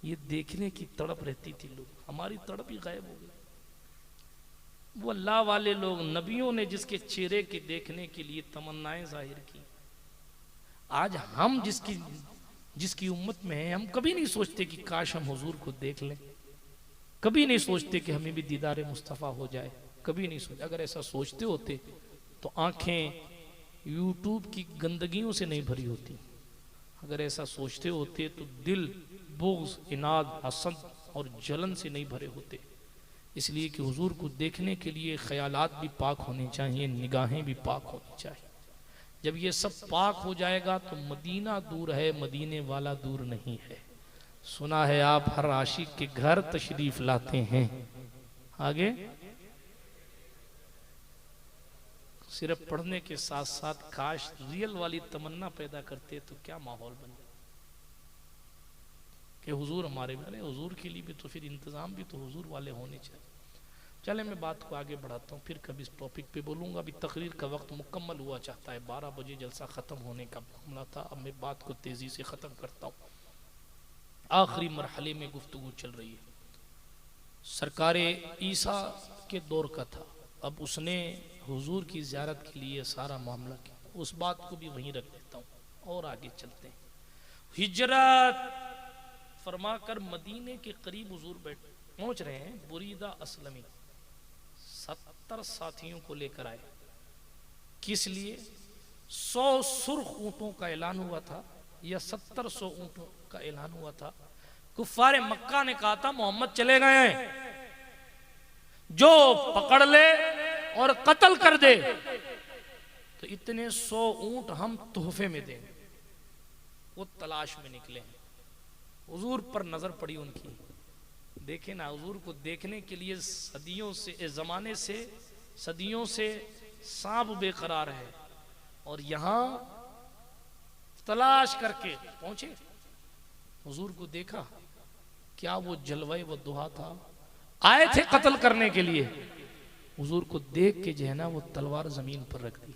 ये देखने की तड़प रहती थी लोग, हमारी तड़प ही गायब हो गई। वो अल्लाह वाले लोग, नबियों ने जिसके चेहरे के देखने के लिए तमन्नाएं जाहिर की, आज हम जिसकी उम्मत में हैं, हम कभी नहीं सोचते कि काश हम हुजूर को देख लें, कभी नहीं सोचते कि हमें भी दीदार मुस्तफ़ा हो जाए, कभी नहीं सोचते। अगर ऐसा सोचते होते तो आंखें यूट्यूब की गंदगियों से नहीं भरी होती। अगर ऐसा सोचते होते तो दिल बुग़्ज़, इनाद, हसद और जलन से नहीं भरे होते। इसलिए कि हुजूर को देखने के लिए ख्यालात भी पाक होने चाहिए, निगाहें भी पाक होनी चाहिए। जब ये सब पाक हो जाएगा तो मदीना दूर है, मदीने वाला दूर नहीं है। सुना है आप हर आशिक के घर तशरीफ लाते हैं। आगे सिर्फ पढ़ने के साथ साथ काश रियल वाली तमन्ना पैदा करते तो क्या माहौल बन जाए कि हुजूर हमारे वाले, हुजूर के लिए भी तो फिर इंतज़ाम भी तो हुजूर वाले होने चाहिए। चले मैं बात को आगे बढ़ाता हूँ, फिर कभी इस टॉपिक पे बोलूँगा। अभी तकरीर का वक्त मुकम्मल हुआ चाहता है, 12 बजे जलसा ख़त्म होने का मामला था। अब मैं बात को तेज़ी से ख़त्म करता हूँ। आखिरी मरहले में गुफ्तगू चल रही है। सरकारे ईसा के दौर का था, अब उसने हुजूर की ज़ियारत के लिए सारा मामला किया। उस बात को भी वहीं रख देता हूँ और आगे चलते हैं। हिजरत फरमाकर मदीने के करीब हुजूर पहुँच रहे हैं। बुरीदा असलमी 70 साथियों को लेकर आए। किस लिए? 100 सुर्ख ऊँटों का ऐलान हुआ था या 70 ऊँटों का ऐलान हुआ था। कुफ्फारे मक्का ने कहा था मोहम्मद चले गए हैं, जो पकड़ ले और कत्ल कर दे तो इतने 100 ऊँट हम तोहफे में देंगे। वो तलाश में निकले हैं। हुजूर पर नजर पड़ी उनकी। देखे ना, हुजूर को देखने के लिए सदियों से, ज़माने से, सदियों से सांप बेकरार है और यहाँ तलाश करके पहुंचे। हुजूर को देखा, क्या वो जलवाए वो दुहा था? आए थे कत्ल करने के लिए। हुजूर को देख के जो है ना वो तलवार जमीन पर रख दी।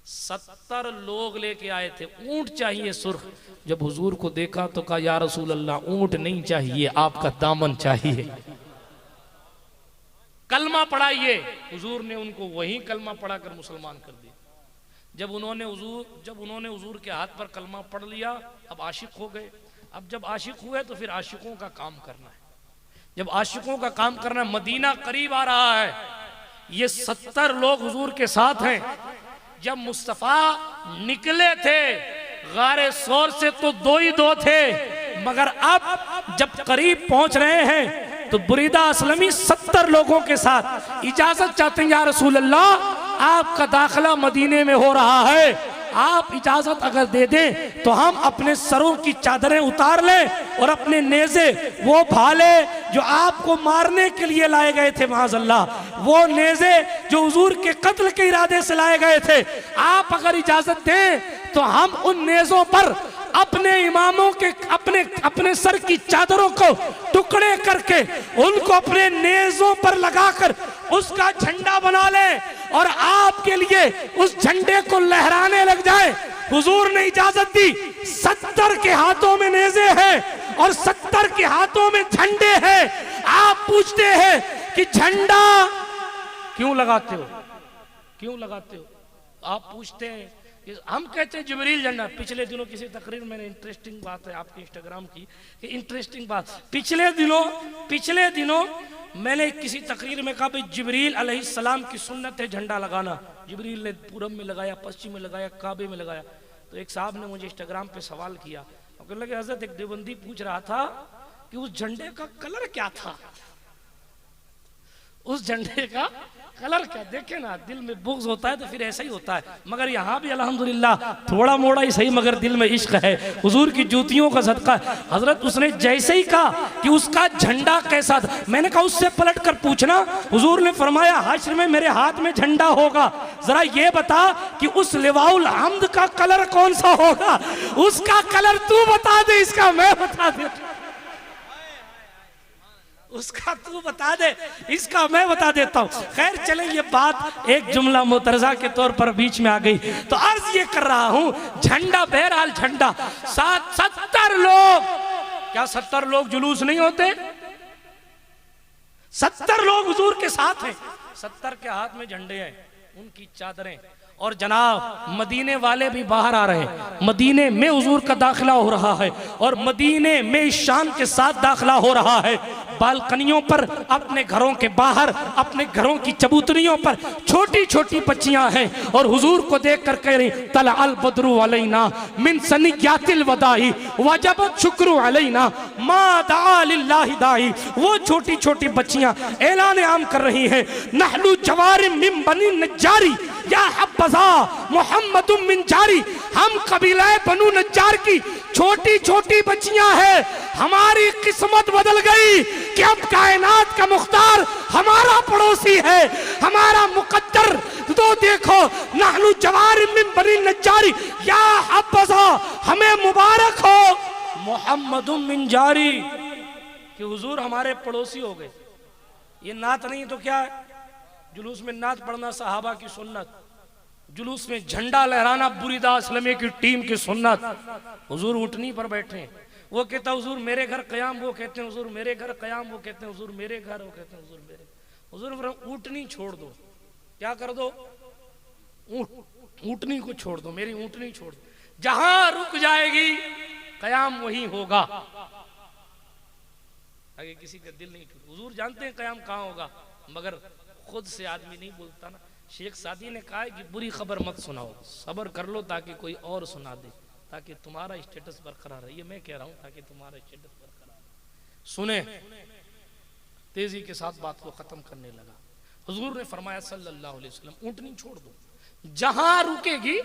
70 लोग लेके आए थे, ऊंट चाहिए सुर्ख। जब हुजूर को देखा तो कहा या रसूल अल्लाह, ऊंट नहीं चाहिए, आपका दामन चाहिए। कलमा पढ़ाइए। हुजूर ने उनको वही कलमा पढ़ाकर मुसलमान कर दिया। जब उन्होंने हुजूर के हाथ पर कलमा पढ़ लिया, अब आशिक हो गए। अब जब आशिक हुए तो फिर आशिकों का काम करना है। जब आशिकों का काम करना, मदीना करीब आ रहा है। ये 70 लोग हुजूर के साथ हैं। जब मुस्तफ़ा निकले थे गारे सौर से तो 2 ही 2 थे, मगर अब जब करीब पहुंच रहे हैं तो बुरीदा असलमी 70 लोगों के साथ इजाजत चाहते हैं। या रसूल अल्लाह, आपका दाखिला मदीने में हो रहा है, आप इजाजत अगर दे दें तो हम अपने सरों की चादरें उतार लें और अपने नेज़े, वो भाले जो आपको मारने के लिए लाए गए थे, माज़अल्लाह, वो नेज़े जो हुजूर के कत्ल के इरादे से लाए गए थे, आप अगर इजाजत दें तो हम उन नेज़ों पर अपने इमामों के अपने सर की चादरों को टुकड़े करके उनको अपने नेज़ों पर लगाकर उसका झंडा बना ले और आपके लिए उस झंडे को लहराने लग जाए। हुजूर ने इजाजत दी। 70 के हाथों में नेज़े हैं और 70 के हाथों में झंडे हैं। आप पूछते हैं कि झंडा क्यों लगाते हो, क्यों लगाते हो? आप पूछते हैं, हम कहते हैं जिब्रील झंडा। पिछले दिनों किसी तकरीर में इंटरेस्टिंग बात है आपके इंस्टाग्राम की, इंटरेस्टिंग बात, पिछले दिनों मैंने किसी तकरीर में कहा भाई जिब्रील अलैहिस्सलाम की सुन्नत है झंडा लगाना। जिब्रील ने पूरब में लगाया, पश्चिम में लगाया, काबे में लगाया। तो एक साहब ने मुझे इंस्टाग्राम पे सवाल किया, कहने लगे हजरत एक देवबंदी पूछ रहा था कि उस झंडे का कलर क्या था, उस झंडे का कलर क्या? देखे ना, दिल में बुग़्ज़ होता है तो फिर ऐसा ही होता है। मगर यहाँ भी अल्हम्दुलिल्लाह थोड़ा मोड़ा ही सही मगर दिल में इश्क है। हुजूर की जूतियों का सदका। हजरत उसने जैसे ही कहा कि उसका झंडा कैसा था, मैंने कहा उससे पलट कर पूछना। हुजूर ने फरमाया हश्र में मेरे हाथ में झंडा होगा, जरा ये बता कि उस लिवाउल हम्द का कलर कौन सा होगा? उसका कलर तू बता दे, इसका मैं बता दे। उसका तू बता दे, इसका मैं बता देता हूं। खैर चले, ये बात एक जुमला मोतरजा के तौर पर बीच में आ गई। तो अर्ज ये कर रहा हूं, झंडा, बहरहाल झंडा 70 लोग, क्या 70 लोग जुलूस नहीं होते? 70 लोग हुजूर के साथ हैं, 70 के हाथ में झंडे हैं, उनकी चादरें। और जनाब मदीने वाले भी बाहर आ रहे हैं, मदीने में हुजूर का दाखिला हो रहा है और मदीने में शान के साथ दाखिला हो रहा है। बालकनियों पर, अपने घरों के बाहर, अपने घरों की चबूतरियों पर छोटी छोटी बच्चियां हैं और हुजूर को देख कर कह रही तला अल बद्रु अलैना मिन सनियातिल वदाई वजबत शुक्र अलैना मा दा लिल्लाहि दाई। वो छोटी छोटी बच्चियां ऐलान आम कर रही हैं, नहलु जवारिम मिन बनी नज्जारी या हब्बज़ा मुहम्मदुम मिन जारी। हम कबीला बनु नज्जार की छोटी छोटी बच्चियां हैं। हमारी किस्मत बदल गई कि अब कायनात का मुख्तार हमारा पड़ोसी है, हमारा मुकद्दर। तो देखो, नहनु जवारिम मिन बनी नज्जारी या हब्बज़ा, हमें मुबारक हो मुहम्मदुम मिन जारी कि हुजूर हमारे पड़ोसी हो गए। ये नात नहीं तो क्या है? जुलूस में नात पढ़ना सहाबा की सुन्नत, जुलूस में झंडा लहराना बुरीदा इस्लामी की टीम की सुन्नत। हुजूर ऊँटनी पर बैठे हैं, वो कहता हुजूर मेरे घर कयाम, वो कहते हैं हुजूर मेरे घर कयाम, वो कहते हैं हुजूर मेरे घर, वो कहते हैं हुजूर मेरे। हुजूर ऊँटनी छोड़ दो, क्या कर दो? ऊँटनी को छोड़ दो, मेरी ऊँटनी छोड़ दो। जहां रुक जाएगी कयाम वहीं होगा, आगे किसी का दिल नहीं टूट। हुजूर जानते हैं कयाम कहाँ होगा, मगर खुद से आदमी नहीं बोलता ना। शेख सादी ने कहा है कि बुरी खबर मत सुनाओ, सब्र कर लो ताकि कोई और सुना दे, ताकि तुम्हारा स्टेटस बरकरार रहे। ये मैं कह रहा हूं ताकि तुम्हारा स्टेटस बरकरार रहे। सुने, तेजी के साथ बात को खत्म करने लगा। हुजूर ने फरमाया सल्लल्लाहु अलैहि वसल्लम, ऊँटनी छोड़ दो, जहां रुकेगी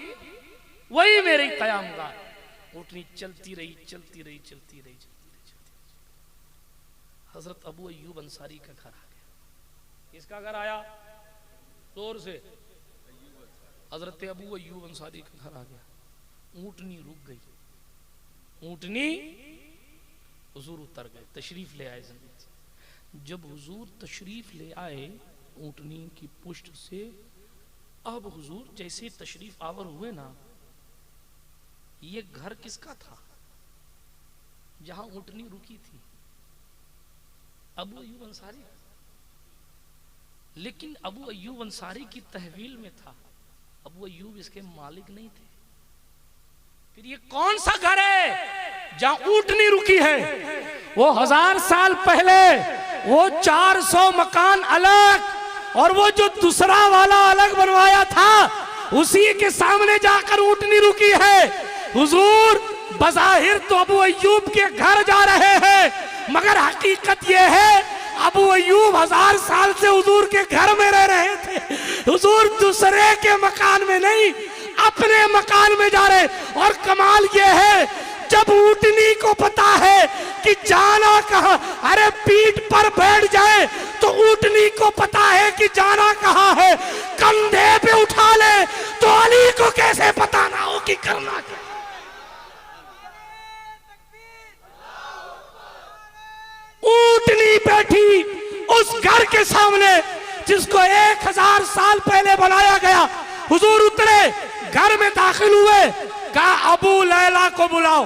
वही मेरी कयामगाह। ऊँटनी चलती रही, चलती रही, चलती रही, चलती रही, चलती रही। हजरत अबू अय्यूब अंसारी का घर आ गया। किसका घर आया? जोर से। हजरत अबू अय्यूब अंसारी का घर आ गया। ऊँटनी रुक गई, ऊँटनी, हुजूर उतर गए, तशरीफ ले आए जमीन से। जब हुजूर तशरीफ ले आए ऊँटनी की पुष्ट से, अब हुजूर जैसे तशरीफ आवर हुए ना, ये घर किसका था जहां ऊँटनी रुकी थी? अबू अय्यूब अंसारी। लेकिन अबू अय्यूब अंसारी की तहवील में था, अबू अय्यूब इसके मालिक नहीं थे। फिर ये कौन सा घर है जहां ऊँटनी रुकी है? वो 1000 साल पहले वो 400 मकान अलग और वो जो दूसरा वाला अलग बनवाया था, उसी के सामने जाकर ऊँटनी रुकी है। हुजूर बज़ाहिर तो अबू अय्यूब के घर जा रहे हैं, मगर हकीकत यह है अबू अय्यूब 1000 साल से हुजूर के घर में रह रहे थे। हुजूर दूसरे के मकान में नहीं, अपने मकान में जा रहे। और कमाल ये है, जब ऊँटनी को पता है कि जाना कहाँ, अरे पीठ पर बैठ जाए तो ऊँटनी को पता है कि जाना कहाँ है, कंधे पे उठा ले तो अली को कैसे पता ना हो कि करना क्या। घर के सामने जिसको 1000 साल पहले बनाया गया, हुजूर उतरे, घर में दाखिल हुए, कहा अबू लैला को बुलाओ।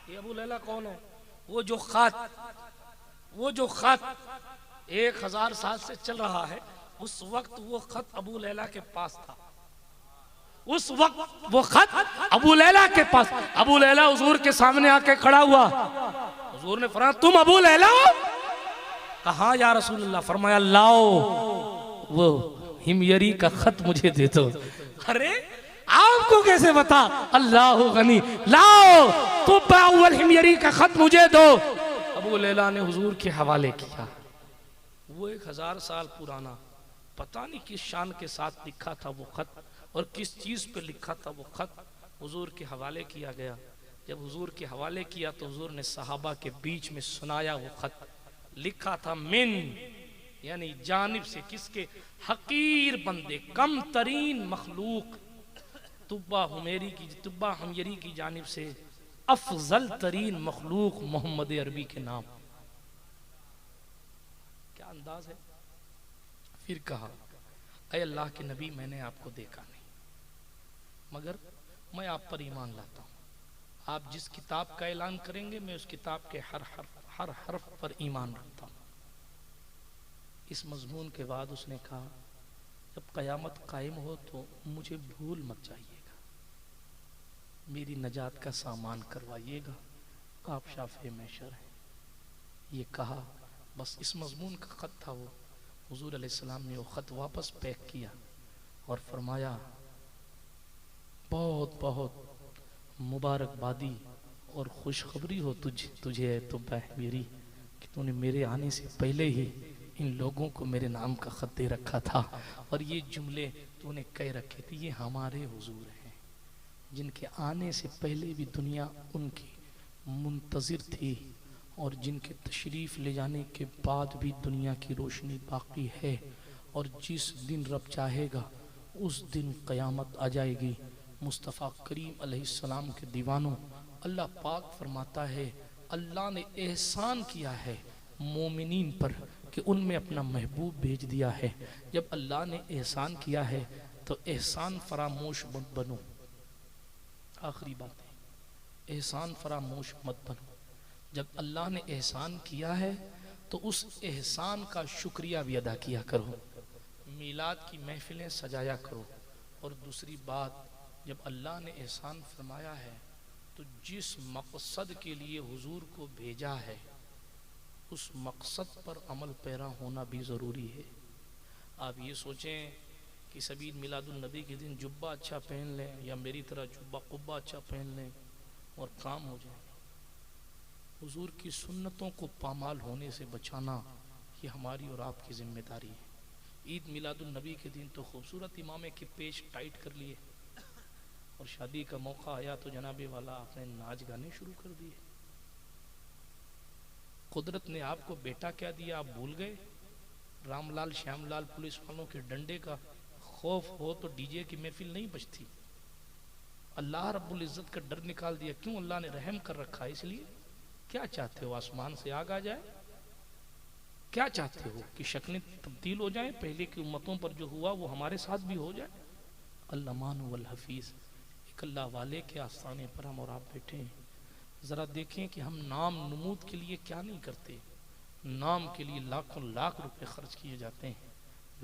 ये अबू लैला कौन है? वो जो खत 1000 साल से चल रहा है, उस वक्त वो खत अबू लैला के पास था। उस वक्त वो खत अबू लैला के पास। अबू लैला हुजूर के सामने आके खड़ा हुआ। हुजूर ने फरमाया तुम अबू लैला हो? कहा या रसूलल्लाह। फरमाया लाओ वो हिमयरी का खत मुझे दे दो। अरे आपको कैसे बता? अल्लाह गनी, लाओ तो अव्वल हिमयरी का खत मुझे दो। अबू लैला ने हुजूर के हवाले किया। वो 1000 साल पुराना, पता नहीं किस शान के साथ लिखा था वो खत और किस चीज पे लिखा था वो खत, हुजूर के हवाले किया गया। जब हुजूर के हवाले किया तो हुजूर ने सहाबा के बीच में सुनाया। वो खत लिखा था मिन, यानी जानिब से, किसके? हकीर बंदे, कम तरीन मखलूक, तुब्बा हमयरी की जानिब से अफजल तरीन मखलूक मोहम्मद अरबी के नाम। क्या अंदाज है। फिर कहा ऐ अल्लाह के नबी, मैंने आपको देखा नहीं, मगर मैं आप पर ईमान लाता हूँ। आप जिस किताब का ऐलान करेंगे मैं उस किताब के हर हर्फ पर ईमान रखता हूँ। इस मजमून के बाद उसने कहा जब कयामत कायम हो तो मुझे भूल मत जाइएगा, मेरी नजात का सामान करवाइएगा, आप शाफ़े महशर हैं। ये कहा, बस इस मजमून का ख़त था वो। हुजूर अलैहिस्सलाम ने वो ख़त वापस पैक किया और फरमाया बहुत बहुत मुबारकबादी और खुशखबरी हो तुझे तो मेरी, कि तूने मेरे आने से पहले ही इन लोगों को मेरे नाम का ख़त दे रखा था और ये जुमले तूने कह रखे थे। ये हमारे हुजूर हैं जिनके आने से पहले भी दुनिया उनकी मुंतज़िर थी और जिनके तशरीफ़ ले जाने के बाद भी दुनिया की रोशनी बाकी है। और जिस दिन रब चाहेगा उस दिन क़यामत आ जाएगी। मुस्तफ़ा करीम अलैहिस्सलाम के दीवानों, अल्लाह पाक फरमाता है अल्लाह ने एहसान किया है मोमिनीन पर कि उनमें अपना महबूब भेज दिया है। जब अल्लाह ने एहसान किया है तो एहसान फरामोश मत बनो। आखिरी बात है, एहसान फरामोश मत बनो। जब अल्लाह ने एहसान किया है तो उस एहसान का शुक्रिया भी अदा किया करो। मीलाद की महफिलें सजाया करो। और दूसरी बात, जब अल्लाह ने एहसान फरमाया है तो जिस मकसद के लिए हुजूर को भेजा है उस मकसद पर अमल पैरा होना भी ज़रूरी है। आप ये सोचें कि सभी मिलादुन नबी के दिन जुब्बा अच्छा पहन लें या मेरी तरह जुब्बा कुब्बा अच्छा पहन लें और काम हो जाए। हुजूर की सुन्नतों को पामाल होने से बचाना ये हमारी और आपकी जिम्मेदारी है। ईद मिलादुन नबी के दिन तो खूबसूरत इमामे के पेश टाइट कर लिए और शादी का मौका आया तो जनाबे वाला आपने नाच गाने शुरू कर दिए। कुदरत ने आपको बेटा क्या दिया आप भूल गए। रामलाल श्यामलाल पुलिस वालों के डंडे का खौफ हो तो डीजे की महफिल नहीं बचती। अल्लाह रब्बुल इज्जत का डर निकाल दिया। क्यों? अल्लाह ने रहम कर रखा है। इसलिए क्या चाहते हो, आसमान से आग आ जाए? क्या चाहते हो कि शक्लें तब्दील हो जाएं? पहले की उम्मतों पर जो हुआ वो हमारे साथ भी हो जाए। अल्लामान वल हफीज, एक अल्लाह वाले के आस्थाने पर हम और आप बैठे हैं। ज़रा देखें कि हम नाम नमूद के लिए क्या नहीं करते। नाम के लिए लाखों लाख रुपए खर्च किए जाते हैं,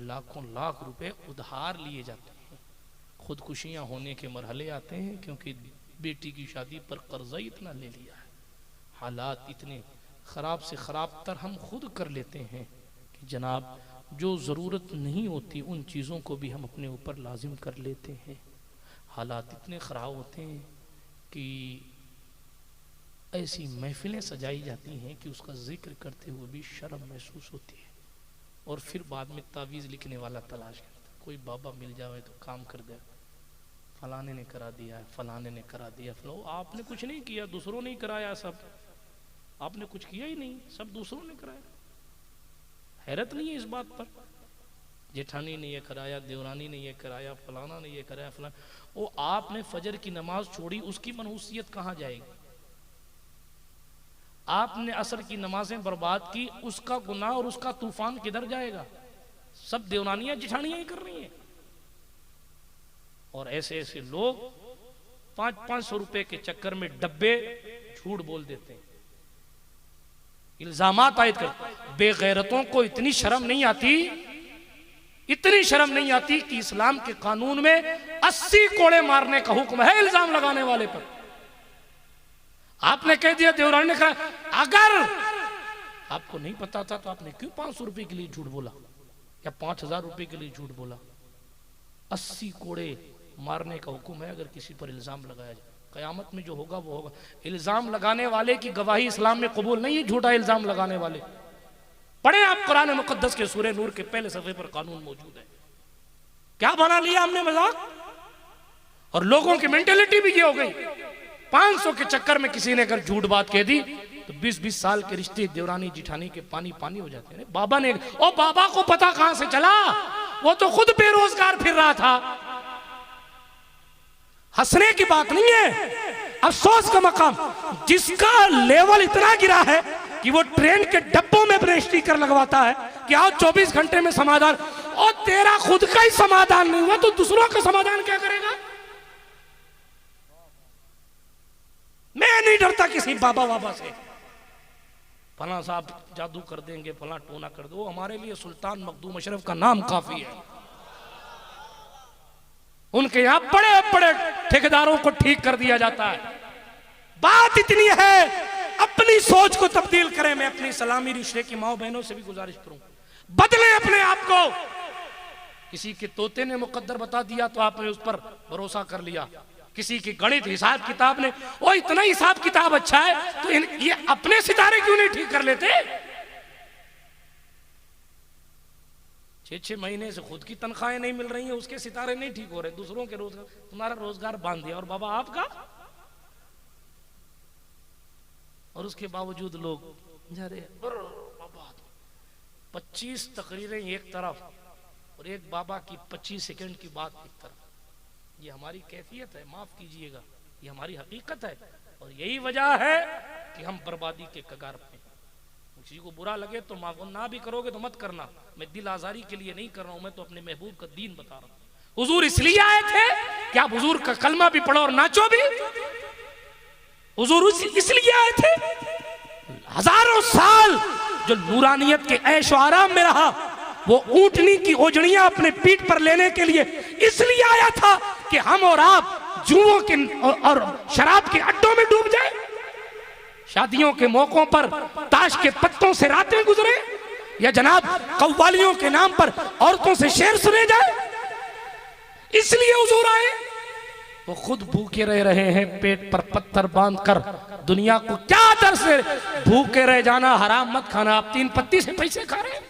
लाखों लाख रुपए उधार लिए जाते हैं। खुदकुशियां होने के मरहले आते हैं क्योंकि बेटी की शादी पर कर्जा इतना ले लिया है। हालात इतने ख़राब से ख़राब तर हम खुद कर लेते हैं कि जनाब जो ज़रूरत नहीं होती उन चीज़ों को भी हम अपने ऊपर लाजिम कर लेते हैं। हालात इतने ख़राब होते हैं कि ऐसी महफिलें सजाई जाती हैं कि उसका जिक्र करते हुए भी शर्म महसूस होती है। और फिर बाद में तावीज़ लिखने वाला तलाश करता है। कोई बाबा मिल जाए तो काम कर दे, फलाने ने करा दिया है, फलाने ने करा दिया। आपने कुछ नहीं किया, दूसरों ने कराया। सब आपने कुछ किया ही नहीं, सब दूसरों ने कराया। हैरत नहीं है इस बात पर? जेठानी ने ये कराया, देवरानी ने ये कराया, फलाना ने ये कराया, फलाना। वो आपने फजर की नमाज छोड़ी, उसकी मनहूसियत कहाँ जाएगी? आपने असर की नमाजें बर्बाद की, उसका गुनाह और उसका तूफान किधर जाएगा? सब देवरानियां जिठानियां ही कर रही हैं। और ऐसे ऐसे लोग 500-500 रुपए के चक्कर में डब्बे झूठ बोल देते हैं, इल्जामात आयद करते। बेगैरतों को इतनी शर्म नहीं आती, इतनी शर्म नहीं आती कि इस्लाम के कानून में 80 कोड़े मारने का हुक्म है इल्जाम लगाने वाले पर। आपने कह दिया, देवरानी ने कहा, अगर आपको नहीं पता था तो आपने क्यों 500 रुपए के लिए झूठ बोला या 5000 रुपए के लिए झूठ बोला? 80 कोड़े मारने का हुक्म है अगर किसी पर इल्जाम लगाया जाए। कयामत में जो होगा वो होगा। इल्जाम लगाने वाले की गवाही इस्लाम में कबूल नहीं है, झूठा इल्जाम लगाने वाले। पढ़े आप कुरान मुकद्दस के सूरह नूर के पहले सफ़े पर कानून मौजूद है। क्या बना लिया हमने मजाक, और लोगों की मेंटेलिटी भी ये हो गई। 500 के चक्कर में किसी ने अगर झूठ बात कह दी तो 20-20 साल के रिश्ते देवरानी जिठानी के पानी पानी हो जाते हैं। बाबा ने, ओ बाबा को पता कहां से चला, वो तो खुद बेरोजगार फिर रहा था। हंसने की बात नहीं है, अफसोस का मकाम। जिसका लेवल इतना गिरा है कि वो ट्रेन के डब्बों में अपने स्टिकर लगवाता है कि आओ 24 घंटे में समाधान, और तेरा खुद का ही समाधान नहीं हुआ तो दूसरों का समाधान क्या करेगा? मैं नहीं डरता किसी बाबा बाबा से, फला साहब जादू कर देंगे, फला टोना कर दो। हमारे लिए सुल्तान मखदूम अशरफ का नाम काफी है। उनके यहां बड़े बड़े ठेकेदारों को ठीक कर दिया जाता है। बात इतनी है, अपनी सोच को तब्दील करें। मैं अपनी सलामी रिश्ते की माओ बहनों से भी गुजारिश करूं, बदलें अपने आप को। किसी के तोते ने मुकद्दर बता दिया तो आपने उस पर भरोसा कर लिया। किसी की गणित हिसाब किताब ने, वो इतना हिसाब किताब अच्छा है तो ये अपने सितारे क्यों नहीं ठीक कर लेते? 6-6 महीने से खुद की तनख्वाहें नहीं मिल रही हैं, उसके सितारे नहीं ठीक हो रहे, दूसरों के रोजगार, तुम्हारा रोजगार बांध दिया और बाबा आपका। और उसके बावजूद लोग जा रहे बाबा। 25 तकरीरें एक तरफ और एक बाबा की 25 सेकंड की बात एक तरफ। ये हमारी कैफियत है, माफ कीजिएगा, ये हमारी हकीकत है। और यही वजह है कि हम बर्बादी के कगार पे। किसी को बुरा लगे तो माफ ना भी करोगे तो मत करना, मैं दिल आजारी के लिए नहीं कर रहा हूं, मैं तो अपने महबूब का दीन बता रहा हूं। हुजूर इसलिए आए थे कि आप हुजूर का कलमा भी पढ़ो और नाचो भी। हुजूर इसलिए आए थे, हजारों साल जो नूरानियत के ऐशो आराम में रहा, वो ऊंटनी की ओजड़ियां अपने पीठ पर लेने के लिए इसलिए आया था कि हम और आप जुओं के और शराब के अड्डों में डूब जाए, शादियों के मौकों पर ताश के पत्तों से रातें गुजरे, या जनाब कव्वालियों के नाम पर औरतों से शेर सुने जाए। इसलिए हुजूर आए। वो खुद भूखे रह रहे हैं, पेट पर पत्थर बांधकर। दुनिया को क्या दर्द से भूखे रह जाना, हराम मत खाना। आप 3 पत्ती से पैसे खा रहे हैं,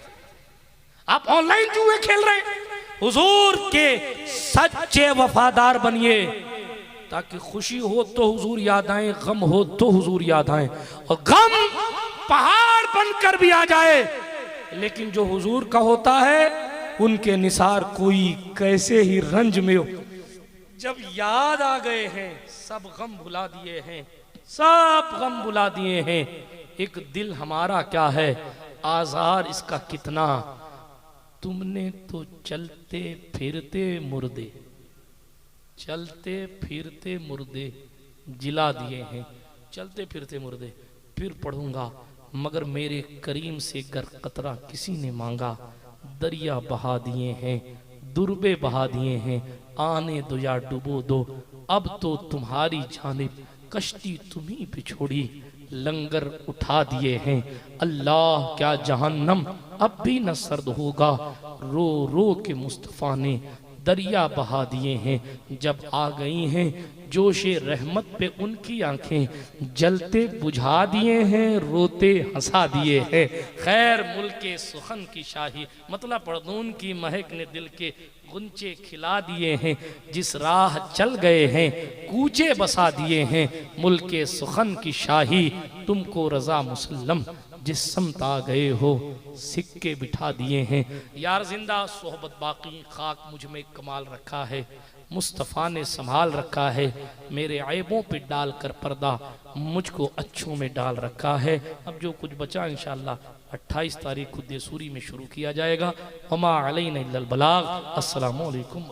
आप ऑनलाइन जुए खेल रहे हैं। हुजूर के सच्चे वफादार बनिए, ताकि खुशी हो तो हुजूर याद आए, गम हो तो हुजूर याद आए। और गम पहाड़ बनकर भी आ जाए, लेकिन जो हुजूर का होता है उनके निसार कोई कैसे ही रंज में हो। जब याद आ गए हैं, सब गम भुला दिए हैं, सब गम भुला दिए हैं। एक दिल हमारा क्या है, आजार इसका कितना। तुमने तो चलते फिरते मुर्दे, चलते फिरते मुर्दे जिला दिए हैं। चलते फिरते मुर्दे फिर पढ़ूंगा, मगर मेरे करीम से गर कतरा किसी ने मांगा। दरिया बहा दिए हैं, दुर्बे बहा दिए हैं, आने दो या डुबो दो। अब तो तुम्हारी जानिब कश्ती तुम्ही पे छोड़ी, लंगर उठा दिए हैं। अल्लाह क्या जहन्नम अब भी न सर्द होगा, रो रो के मुस्तफ़ा ने दरिया बहा दिए हैं। जब आ गई हैं जोशे रहमत पे उनकी आंखें, जलते बुझा दिए हैं, रोते हंसा दिए हैं। खैर मुल्के सुखन की शाही, मतलब पर्दून की महक ने दिल के गुंचे खिला दिए हैं। जिस राह चल गए हैं कूचे बसा दिए हैं। मुल्के सुखन की शाही तुमको रजा मुसल्लम जिस समत आ गए हो सिक्के बिठा दिए हैं। यार जिंदा सोहबत बाकी, खाक मुझ में कमाल रखा है, मुस्तफ़ा ने संभाल रखा है, मेरे ऐबों पे डाल कर पर्दा मुझको अच्छों में डाल रखा है। अब जो कुछ बचा इंशाअल्लाह 28 तारीख को देसूरी में शुरू किया जाएगा। वमा अलैना इल्लल बलाग। अस्सलामु अलैकुम।